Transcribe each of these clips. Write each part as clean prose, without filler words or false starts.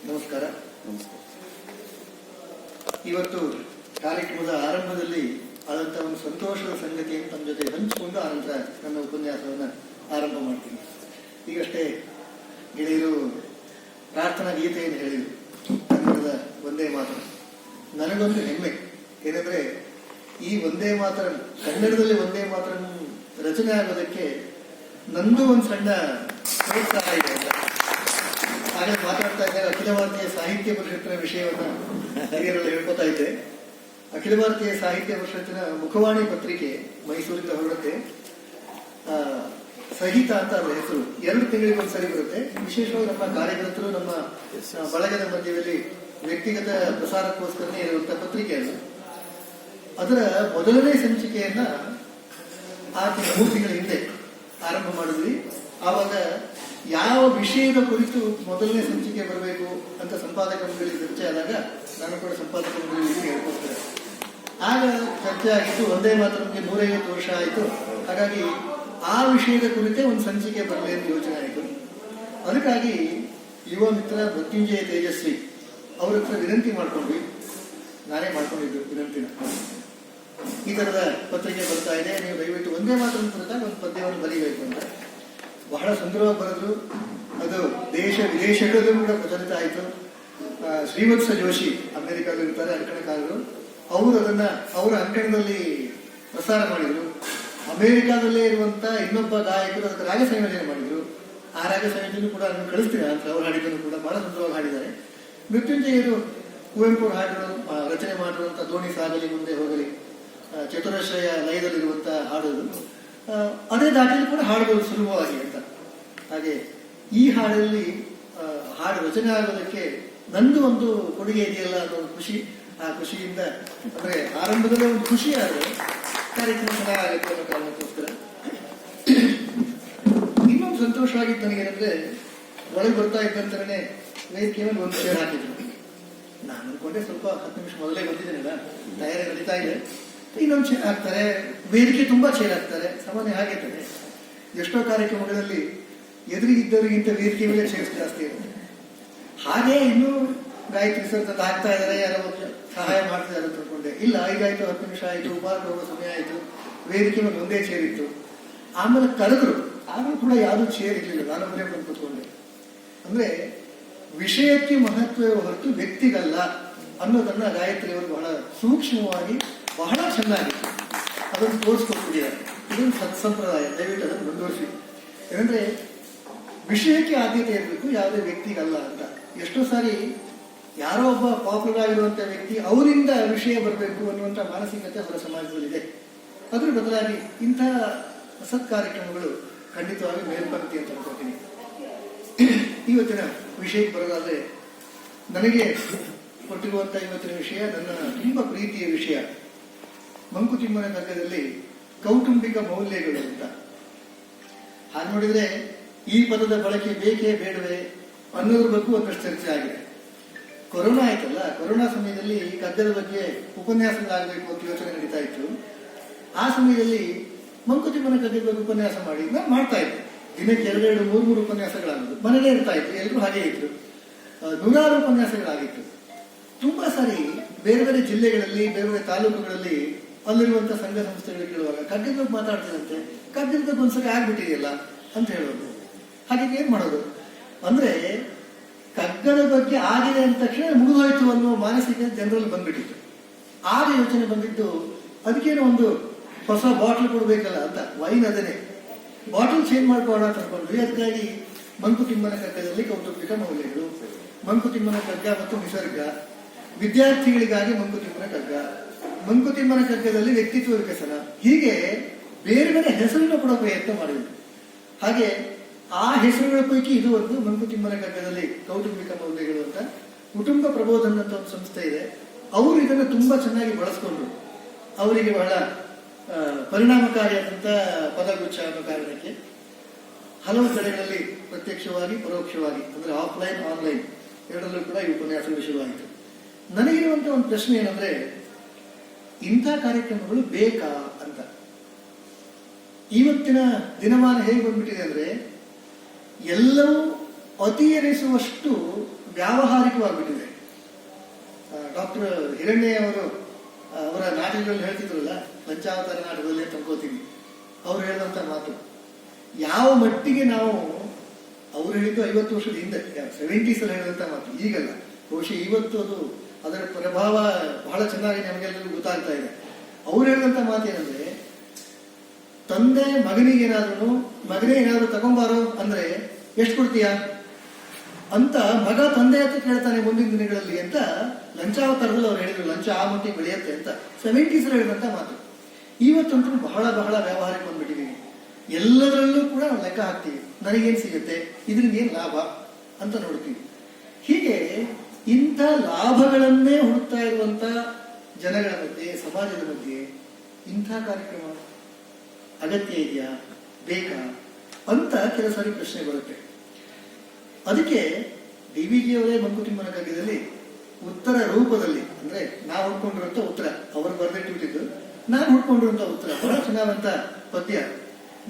ನಮಸ್ಕಾರ. ಇವತ್ತು ಕಾರ್ಯಕ್ರಮದ ಆರಂಭದಲ್ಲಿ ಆದಂಥ ಒಂದು ಸಂತೋಷದ ಸಂಗತಿಯನ್ನು ತಮ್ಮ ಜೊತೆ ಹಂಚಿಕೊಂಡು ಆನಂತರ ನನ್ನ ಉಪನ್ಯಾಸವನ್ನು ಆರಂಭ ಮಾಡ್ತೀನಿ. ಈಗಷ್ಟೇ ಗೆಳೆಯರು ಪ್ರಾರ್ಥನಾ ಗೀತೆಯನ್ನು ಹೇಳಿದರು, ಕನ್ನಡದ ಒಂದೇ ಮಾತರಂ. ನನಗೊಂದು ಹೆಮ್ಮೆ ಏನಂದ್ರೆ, ಈ ಒಂದೇ ಮಾತರಂ, ಕನ್ನಡದಲ್ಲಿ ಒಂದೇ ಮಾತರಂ ರಚನೆ ಆಗೋದಕ್ಕೆ ನಂದು ಒಂದು ಸಣ್ಣ ಪ್ರೋತ್ಸಾಹ ಇದೆ ಅಂತ. ಹಾಗೆ ಮಾತಾಡ್ತಾ ಇದ್ದಾಗ ಅಖಿಲ ಭಾರತೀಯ ಸಾಹಿತ್ಯ ಪರಿಷತ್ತಿನ ವಿಷಯವನ್ನು ಹಿರಿಯರಲ್ಲಿ ಹೇಳ್ಕೊತಾ ಇದ್ದೆ. ಅಖಿಲ ಭಾರತೀಯ ಸಾಹಿತ್ಯ ಪರಿಷತ್ತಿನ ಮುಖವಾಣಿ ಪತ್ರಿಕೆ ಮೈಸೂರಿಂದ ಹೊರಡುತ್ತೆ. ಸಹಿತ ಅಂತ ಅದರ ಹೆಸರು. 2 ತಿಂಗಳಿಗೊಂದ್ಸರಿ ಬರುತ್ತೆ. ವಿಶೇಷವಾಗಿ ನಮ್ಮ ಕಾರ್ಯಕರ್ತರು, ನಮ್ಮ ಬಳಗದ ಮಧ್ಯದಲ್ಲಿ ವ್ಯಕ್ತಿಗತ ಪ್ರಸಾರಕ್ಕೋಸ್ಕರನೇ ಇರುವಂತಹ ಪತ್ರಿಕೆ ಅದು. ಅದರ ಮೊದಲನೇ ಸಂಚಿಕೆಯನ್ನ 3 ತಿಂಗಳ ಹಿಂದೆ ಆರಂಭ ಮಾಡಿದ್ವಿ. ಆವಾಗ ಯಾವ ವಿಷಯದ ಕುರಿತು ಮೊದಲನೇ ಸಂಚಿಕೆ ಬರಬೇಕು ಅಂತ ಸಂಪಾದಕ ಮಂಡಳಿ ಚರ್ಚೆ ಆದಾಗ ನಾನು ಕೂಡ ಸಂಪಾದಕ ಮಂಡಳಿಯಲ್ಲಿ ಹೇಳ್ಕೊಡ್ತೇನೆ. ಆಗ ಚರ್ಚೆ ಆಗಿತ್ತು, ಒಂದೇ ಮಾತ್ರ ನಮಗೆ 150 ವರ್ಷ ಆಯಿತು. ಹಾಗಾಗಿ ಆ ವಿಷಯದ ಕುರಿತೇ ಒಂದು ಸಂಚಿಕೆ ಬರಲಿ ಅಂತ ಯೋಚನೆ ಆಯಿತು. ಅದಕ್ಕಾಗಿ ಯುವ ಮಿತ್ರ ಮೃತ್ಯುಂಜಯ ತೇಜಸ್ವಿ ಅವ್ರ ಹತ್ರ ವಿನಂತಿ ಮಾಡ್ಕೊಂಡ್ವಿ. ನಾನೇ ಮಾಡ್ಕೊಂಡಿದ್ದು ವಿನಂತಿನ. ಈ ತರದ ಪತ್ರಿಕೆ ಬರ್ತಾ ಇದೆ, ನೀವು ದಯವಿಟ್ಟು ಒಂದೇ ಮಾತ್ರ ಕುರಿತಾಗ ಒಂದು ಪದ್ಯವನ್ನು ಬರೀಬೇಕು ಅಂತ. ಬಹಳ ಸುಂದರವಾಗಿ ಬರೆದ್ರು. ಅದು ದೇಶ ವಿದೇಶಗಳಲ್ಲೂ ಕೂಡ ಪ್ರಚಲಿತ ಆಯಿತು. ಶ್ರೀವತ್ಸ ಜೋಶಿ ಅಮೆರಿಕಾದಲ್ಲಿರ್ತಾರೆ, ಅಂಕಣಕಾರರು. ಅವರು ಅದನ್ನ ಅವರ ಅಂಕಣದಲ್ಲಿ ಪ್ರಸಾರ ಮಾಡಿದ್ರು. ಅಮೆರಿಕಾದಲ್ಲೇ ಇರುವಂತ ಇನ್ನೊಬ್ಬ ಗಾಯಕರು ಅದಕ್ಕೆ ರಾಗ ಸಂಯೋಜನೆ ಮಾಡಿದ್ರು. ಆ ರಾಗ ಸಂಯೋಜನೆ ಕೂಡ ಅದನ್ನು ಕಳಿಸ್ತೀನಿ ಅಂತ. ಅವ್ರು ಹಾಡಿದ್ದನ್ನು ಕೂಡ ಬಹಳ ಸುಂದರವಾಗಿ ಹಾಡಿದ್ದಾರೆ. ಮೃತ್ಯುಂಜಯರು ಕುವೆಂಪು ಹಾಡಿದ್ರು, ರಚನೆ ಮಾಡಿರುವಂತ ದೋಣಿ ಸಾಗಲಿ ಮುಂದೆ ಹೋಗಲಿ, ಚತುರಶ್ರಯ ಲಯದಲ್ಲಿರುವಂತಹ ಹಾಡೋದು. ಅದೇ ದಾಟಿಯಲ್ಲಿ ಕೂಡ ಹಾಡಬಹುದು ಸುಲಭವಾಗಿ ಅಂತ. ಹಾಗೆ ಈ ಹಾಡಲ್ಲಿ ಹಾಡು ರಚನೆ ಆಗೋದಕ್ಕೆ ನಂದು ಒಂದು ಕೊಡುಗೆ ಇದೆಯಲ್ಲ ಅನ್ನೋ ಖುಷಿ. ಆ ಖುಷಿಯಿಂದ, ಅಂದ್ರೆ ಆರಂಭದಲ್ಲೇ ಒಂದು ಖುಷಿ ಆದರೆ ಕಾರ್ಯಕ್ರಮ ಚೆನ್ನಾಗುತ್ತೆ ಅನ್ನೋ ಕಾರಣಕ್ಕೋಸ್ಕರ. ಇನ್ನೊಂದು ಸಂತೋಷವಾಗಿತ್ತು ನನಗೇನಂದ್ರೆ, ಒಳಗೆ ಬರ್ತಾ ಇದ್ದಂತರೇ ವೇದಿಕೆ ಮೇಲೆ ಒಂದು ಚೇರ್ ಹಾಕಿದ್ರು. ನಾನು ಅನ್ಕೊಂಡೆ ಸ್ವಲ್ಪ 10 ನಿಮಿಷ ಮೊದಲೇ ಬಂದಿದ್ದೇನಲ್ಲ, ತಯಾರಿ ನಡೀತಾ ಇದೆ, ಇನ್ನೊಂದು ಚೇರ್ ಹಾಕ್ತಾರೆ. ವೇದಿಕೆ ತುಂಬಾ ಚೇರ್ ಹಾಕ್ತಾರೆ, ಸಾಮಾನ್ಯ ಹಾಗೆ ತಾನೆ. ಎಷ್ಟೋ ಕಾರ್ಯಕ್ರಮಗಳಲ್ಲಿ ಎದುರಿಗಿದ್ದವರಿಗಿಂತ ವೇದಿಕೆ ಮೇಲೆ ಚೇರ್ಸ್ ಜಾಸ್ತಿ ಇರುತ್ತೆ. ಹಾಗೆ ಇನ್ನೂ ಗಾಯತ್ರಿ ಸರ್ ಹಾಕ್ತಾ ಇದ್ದಾರೆ, ಯಾರೋ ಸಹಾಯ ಮಾಡ್ತಿದ್ದಾರೆ ಅಂತ ಅನ್ಕೊಂಡೆ. ಇಲ್ಲ, 5 ಆಯ್ತು, 10 ನಿಮಿಷ ಆಯ್ತು, ಉಪಾರಕ್ಕೆ ಹೋಗೋ ಸಮಯ ಆಯ್ತು, ವೇದಿಕೆ ಮೇಲೆ ಒಂದೇ ಚೇರ್ ಇತ್ತು. ಆಮೇಲೆ ಕರೆದ್ರು, ಆದ್ರೂ ಕೂಡ ಯಾವ್ದು ಚೇರ್ ಇರ್ಲಿಲ್ಲ, ನಾನೊಬ್ಬರೇ ಬಂದು ಕೂತ್ಕೊಂಡೆ. ಅಂದ್ರೆ ವಿಷಯಕ್ಕೆ ಮಹತ್ವವೇ ಹೊರತು ವ್ಯಕ್ತಿಗಲ್ಲ ಅನ್ನೋದನ್ನ ಗಾಯತ್ರಿ ಅವರು ಬಹಳ ಸೂಕ್ಷ್ಮವಾಗಿ, ಬಹಳ ಚೆನ್ನಾಗಿ ಅದನ್ನು ತೋರಿಸ್ಕೊಟ್ಟಿದ್ದಾರೆ. ಇದೊಂದು ಸತ್ಸಂಪ್ರದಾಯ, ದಯವಿಟ್ಟು ಅದನ್ನು ಮುಂದುವರಿಸಿ. ಏನಂದ್ರೆ ವಿಷಯಕ್ಕೆ ಆದ್ಯತೆ ಇರಬೇಕು, ಯಾವುದೇ ವ್ಯಕ್ತಿಗಲ್ಲ ಅಂತ. ಎಷ್ಟೋ ಸಾರಿ ಯಾರೋ ಒಬ್ಬ ಪಾಪ್ಯುಲರ್ ಆಗಿರುವಂತ ವ್ಯಕ್ತಿ, ಅವರಿಂದ ವಿಷಯ ಬರಬೇಕು ಅನ್ನುವಂಥ ಮಾನಸಿಕತೆ ಹೊರ ಸಮಾಜದಲ್ಲಿದೆ. ಅದ್ರ ಬದಲಾಗಿ ಇಂತಹ ಸತ್ ಕಾರ್ಯಕ್ರಮಗಳು ಖಂಡಿತವಾಗಿ ಮೇಲ್ಪಂಕ್ತಿ ಅಂತ ಅನ್ಕೋತೀನಿ. ಇವತ್ತಿನ ವಿಷಯಕ್ಕೆ ಬರೋದಾದ್ರೆ, ನನಗೆ ಕೊಟ್ಟಿರುವಂತ ಇವತ್ತಿನ ವಿಷಯ ನನ್ನ ತುಂಬಾ ಪ್ರೀತಿಯ ವಿಷಯ. ಮಂಕುತಿಮ್ಮನ ಕಗ್ಗದಲ್ಲಿ ಕೌಟುಂಬಿಕ ಮೌಲ್ಯಗಳು ಅಂತ. ಹಾಗೆ ನೋಡಿದ್ರೆ ಈ ಪದದ ಬಳಕೆ ಬೇಕೇ ಬೇಡವೇ ಅನ್ನೋದ್ರ ಬಗ್ಗೆ ಒಂದಷ್ಟು ಚರ್ಚೆ ಆಗಿದೆ. ಕೊರೋನಾ ಆಯ್ತಲ್ಲ, ಕೊರೋನಾ ಸಮಯದಲ್ಲಿ ಈ ಕಗ್ಗದ ಬಗ್ಗೆ ಉಪನ್ಯಾಸಗಳಾಗಬೇಕು ಅಂತ ಯೋಚನೆ ನಡೀತಾ ಇತ್ತು. ಆ ಸಮಯದಲ್ಲಿ ಮಂಕುತಿಮ್ಮನ ಕಗ್ಗದ ಬಗ್ಗೆ ಉಪನ್ಯಾಸ ಮಾಡಿ ನಾನು ಮಾಡ್ತಾ ಇದ್ದೆ. ದಿನಕ್ಕೆ 2, 3 ಉಪನ್ಯಾಸಗಳಾಗೋದು. ಮನೆಗೆ ಇರ್ತಾ ಇತ್ತು, ಎಲ್ಲರೂ ಹಾಗೆ ಇದ್ರು. 100 ಉಪನ್ಯಾಸಗಳಾಗಿತ್ತು. ತುಂಬಾ ಸಾರಿ ಬೇರೆ ಬೇರೆ ಜಿಲ್ಲೆಗಳಲ್ಲಿ, ಬೇರೆ ಬೇರೆ ತಾಲೂಕುಗಳಲ್ಲಿ ಅಲ್ಲಿರುವಂತಹ ಸಂಘ ಸಂಸ್ಥೆಗಳು ಕೇಳುವಾಗ ಕಗ್ಗದ ಬಗ್ಗೆ ಮಾತಾಡ್ತಿದಂತೆ, ಕಗ್ಗದ ಬಗ್ಗೆ ಒಂದ್ಸರಿ ಆಗ್ಬಿಟ್ಟಿದೆಯಲ್ಲ ಅಂತ ಹೇಳೋದು. ಹಾಗೆ ಏನ್ ಮಾಡೋದು ಅಂದ್ರೆ, ಕಗ್ಗದ ಬಗ್ಗೆ ಆಗಿದೆ ಅಂದ ತಕ್ಷಣ ಮುಗಿದೋಯ್ತು ಅನ್ನೋ ಮಾನಸಿಕ ಜನರಲ್ಲಿ ಬಂದ್ಬಿಟ್ಟಿತ್ತು. ಆಗ ಯೋಚನೆ ಬಂದಿದ್ದು, ಅದಕ್ಕೇನೋ ಒಂದು ಹೊಸ ಬಾಟ್ಲ್ ಕೊಡ್ಬೇಕಲ್ಲ ಅಂತ. ವೈನ್ ಅದನ್ನೇ ಬಾಟಲ್ ಚೇಂಜ್ ಮಾಡ್ಕೊಳ್ಳೋಣ ಅಂತ ಅನ್ಕೊಂಡ್ವಿ. ಅದಕ್ಕಾಗಿ ಮಂಕುತಿಮ್ಮನ ಕಗ್ಗದಲ್ಲಿ ಕೌಟುಂಬಿಕ ಮೌಲ್ಯಗಳು, ಮಂಕುತಿಮ್ಮನ ಕಗ್ಗ ಮತ್ತು ನಿಸರ್ಗ, ವಿದ್ಯಾರ್ಥಿಗಳಿಗಾಗಿ ಮಂಕುತಿಮ್ಮನ ಕಗ್ಗ, ಮಂಕುತಿಮ್ಮನ ಕಗ್ಗದಲ್ಲಿ ವ್ಯಕ್ತಿತ್ವ ವಿಕಸನ, ಹೀಗೆ ಬೇರೆ ಬೇರೆ ಹೆಸರನ್ನು ಕೊಡೋ ಪ್ರಯತ್ನ ಮಾಡಿದ್ವಿ. ಹಾಗೆ ಆ ಹೆಸರುಗಳ ಪೈಕಿ ಇದು ಒಂದು ಮಂಕುತಿಮ್ಮನ ಕಗ್ಗದಲ್ಲಿ ಕೌಟುಂಬಿಕ ಮೌಲ್ಯಗಳು ಅಂತ. ಕುಟುಂಬ ಪ್ರಬೋಧನ ಅಂತ ಒಂದು ಸಂಸ್ಥೆ ಇದೆ. ಅವರು ಇದನ್ನು ತುಂಬಾ ಚೆನ್ನಾಗಿ ಬಳಸ್ಕೊಂಡ್ರು. ಅವರಿಗೆ ಬಹಳ ಪರಿಣಾಮಕಾರಿಯಾದಂತ ಪದಗುಚ್ಛ ಅನ್ನೋ ಕಾರಣಕ್ಕೆ ಹಲವು ಕಡೆಗಳಲ್ಲಿ ಪ್ರತ್ಯಕ್ಷವಾಗಿ ಪರೋಕ್ಷವಾಗಿ, ಅಂದ್ರೆ ಆಫ್ಲೈನ್ ಆನ್ಲೈನ್ ಎರಡರಲ್ಲೂ ಕೂಡ ಈ ಉಪನ್ಯಾಸಗಳು ಶುರುವಾಯಿತು. ನನಗಿರುವಂತ ಒಂದು ಪ್ರಶ್ನೆ ಏನಂದ್ರೆ, ಇಂಥ ಕಾರ್ಯಕ್ರಮಗಳು ಬೇಕಾ ಅಂತ. ಇವತ್ತಿನ ದಿನಮಾನ ಹೇಗೆ ಬಂದ್ಬಿಟ್ಟಿದೆ ಅಂದ್ರೆ, ಎಲ್ಲವೂ ಅತಿಯರಿಸುವಷ್ಟು ವ್ಯಾವಹಾರಿಕವಾಗ್ಬಿಟ್ಟಿದೆ. ಡಾಕ್ಟರ್ ಹಿರಣ್ಯ ಅವರು ಅವರ ನಾಟಕಗಳಲ್ಲಿ ಹೇಳ್ತಿದ್ರಲ್ಲ, ಲಂಚಾವತಾರ ನಾಟಕದಲ್ಲಿ ತಂದ್ಕೋತೀವಿ, ಅವ್ರು ಹೇಳಿದಂತ ಮಾತು ಯಾವ ಮಟ್ಟಿಗೆ ನಾವು, ಅವ್ರು ಹೇಳಿದ್ದು 50 ವರ್ಷದ ಹಿಂದೆ 70s ಅಲ್ಲಿ ಹೇಳಿದಂತ ಮಾತು, ಈಗಲ್ಲ. ಬಹುಶಃ ಇವತ್ತು ಅದರ ಪ್ರಭಾವ ಬಹಳ ಚೆನ್ನಾಗಿ ನಮಗೆಲ್ಲರಿಗೂ ಗೊತ್ತಾಗ್ತಾ ಇದೆ. ಅವ್ರು ಹೇಳಿದಂತ ಮಾತೇನಂದ್ರೆ, ತಂದೆ ಮಗನಿಗೇನಾದ್ರು ಮಗನೇ ಏನಾದ್ರು ತಗೊಂಬಾರೋ ಅಂದ್ರೆ ಎಷ್ಟು ಕೊಡ್ತೀಯಾ ಅಂತ ಮಗ ತಂದೆ ಹತ್ರ ಕೇಳ್ತಾನೆ ಮುಂದಿನ ದಿನಗಳಲ್ಲಿ ಅಂತ ಲಂಚಾವತಾರದಲ್ಲಿ ಅವ್ರು ಹೇಳಿದ್ರು. ಲಂಚ ಆ ಮಟ್ಟಿಗೆ ಬೆಳೆಯುತ್ತೆ ಅಂತ 70s ಹೇಳಿದಂತ ಮಾತು. ಇವತ್ತಂತೂ ಬಹಳ ಬಹಳ ವ್ಯಾವಹಾರಿಕ ಬಂದ್ಬಿಟ್ಟಿದೀವಿ. ಎಲ್ಲದರಲ್ಲೂ ಕೂಡ ನಾವು ಲೆಕ್ಕ ಹಾಕ್ತೀವಿ, ನನಗೇನು ಸಿಗುತ್ತೆ, ಇದರಿಂದ ಏನು ಲಾಭ ಅಂತ ನೋಡ್ತೀವಿ. ಹೀಗೆ ಇಂಥ ಲಾಭಗಳನ್ನೇ ಹುಡುಕ್ತಾ ಇರುವಂತ ಜನಗಳ ಮಧ್ಯೆ, ಸಮಾಜದ ಮಧ್ಯೆ ಇಂಥ ಕಾರ್ಯಕ್ರಮ ಅಗತ್ಯ ಇದೆಯಾ, ಬೇಕಾ ಅಂತ ಕೆಲವು ಸಾರಿ ಪ್ರಶ್ನೆ ಬರುತ್ತೆ. ಅದಕ್ಕೆ DVG ಅವರೇ ಮಂಕುತಿಮ್ಮನ ಕಗ್ಗದಲ್ಲಿ ಉತ್ತರ ರೂಪದಲ್ಲಿ, ಅಂದ್ರೆ ನಾವು ಹುಡ್ಕೊಂಡಿರುವಂತ ಉತ್ತರ, ಅವರು ಬರೆದಿಟ್ಟಿದ್ದು ನಾನು ಹುಡ್ಕೊಂಡಿರುವಂತ ಉತ್ತರ, ಬಹಳ ಚೆನ್ನಾದಂತ ಪದ್ಯ.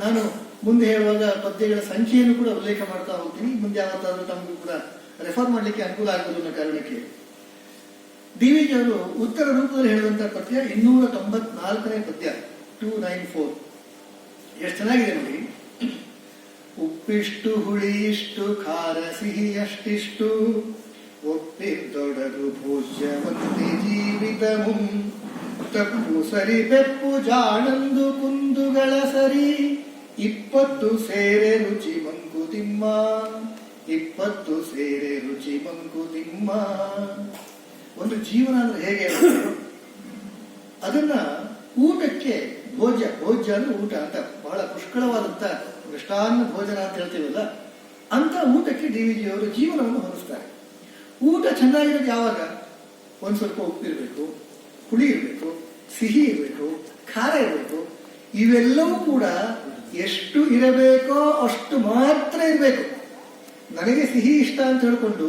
ನಾನು ಮುಂದೆ ಹೇಳುವಾಗ ಪದ್ಯಗಳ ಸಂಖ್ಯೆಯನ್ನು ಕೂಡ ಉಲ್ಲೇಖ ಮಾಡ್ತಾ ಹೋಗ್ತೀನಿ. ಮುಂದೆ ಯಾವತ್ತಾದ್ರೂ ತಮಗೂ ಕೂಡ ರೆಫರ್ ಮಾಡ್ಲಿಕ್ಕೆ ಅನುಕೂಲ ಆಗುವುದು ಅನ್ನೋ ಕಾರಣಕ್ಕೆ DVG ಅವರು ಉತ್ತರ ರೂಪದಲ್ಲಿ ಹೇಳಿದಂತ ಪದ್ಯ 294ನೇ ಪದ್ಯ 294 ಎಷ್ಟು ಚೆನ್ನಾಗಿದೆ ನೋಡಿ. ಉಪ್ಪಿಷ್ಟು ಹುಳಿ ಇಷ್ಟು ಖಾರ ಸಿಹಿ ಅಷ್ಟಿಷ್ಟು ಒಪ್ಪಿದ್ದೊಡರು ಭೋಜ್ಯವಂತೆ ಜೀವಿತಮು ತಪ್ಪು ಸರಿ ಬೆಪ್ಪು ಜಾಣಂದು ಕುಂದುಗಳ ಸರಿ 20 ಸೇರೆ ರುಚಿ ಮಂಕುತಿಮ್ಮ 20 ಸೇರೆ ರುಚಿ ಮಂಕುತಿಮ್ಮ. ಒಂದು ಜೀವನ ಅಂದ್ರೆ ಹೇಗೆ, ಅದನ್ನ ಊಟಕ್ಕೆ ಭೋಜ್ಯ ಅಂದ್ರೆ ಊಟ ಅಂತ, ಬಹಳ ಪುಷ್ಕಳವಾದಂತ ಮೃಷ್ಟಾನ್ನ ಭೋಜನ ಅಂತ ಹೇಳ್ತೀವಲ್ಲ, ಅಂತ ಊಟಕ್ಕೆ DVG ಅವರು ಜೀವನವನ್ನು ಹೊರಿಸ್ತಾರೆ. ಊಟ ಚೆನ್ನಾಗಿರೋದು ಯಾವಾಗ, ಒಂದ್ ಸ್ವಲ್ಪ ಉಪ್ಪಿರ್ಬೇಕು, ಹುಳಿ ಇರಬೇಕು, ಸಿಹಿ ಇರಬೇಕು, ಖಾರ ಇರಬೇಕು. ಇವೆಲ್ಲವೂ ಕೂಡ ಎಷ್ಟು ಇರಬೇಕೋ ಅಷ್ಟು ಮಾತ್ರ ಇರಬೇಕು. ನನಗೆ ಸಿಹಿ ಇಷ್ಟ ಅಂತ ಹೇಳ್ಕೊಂಡು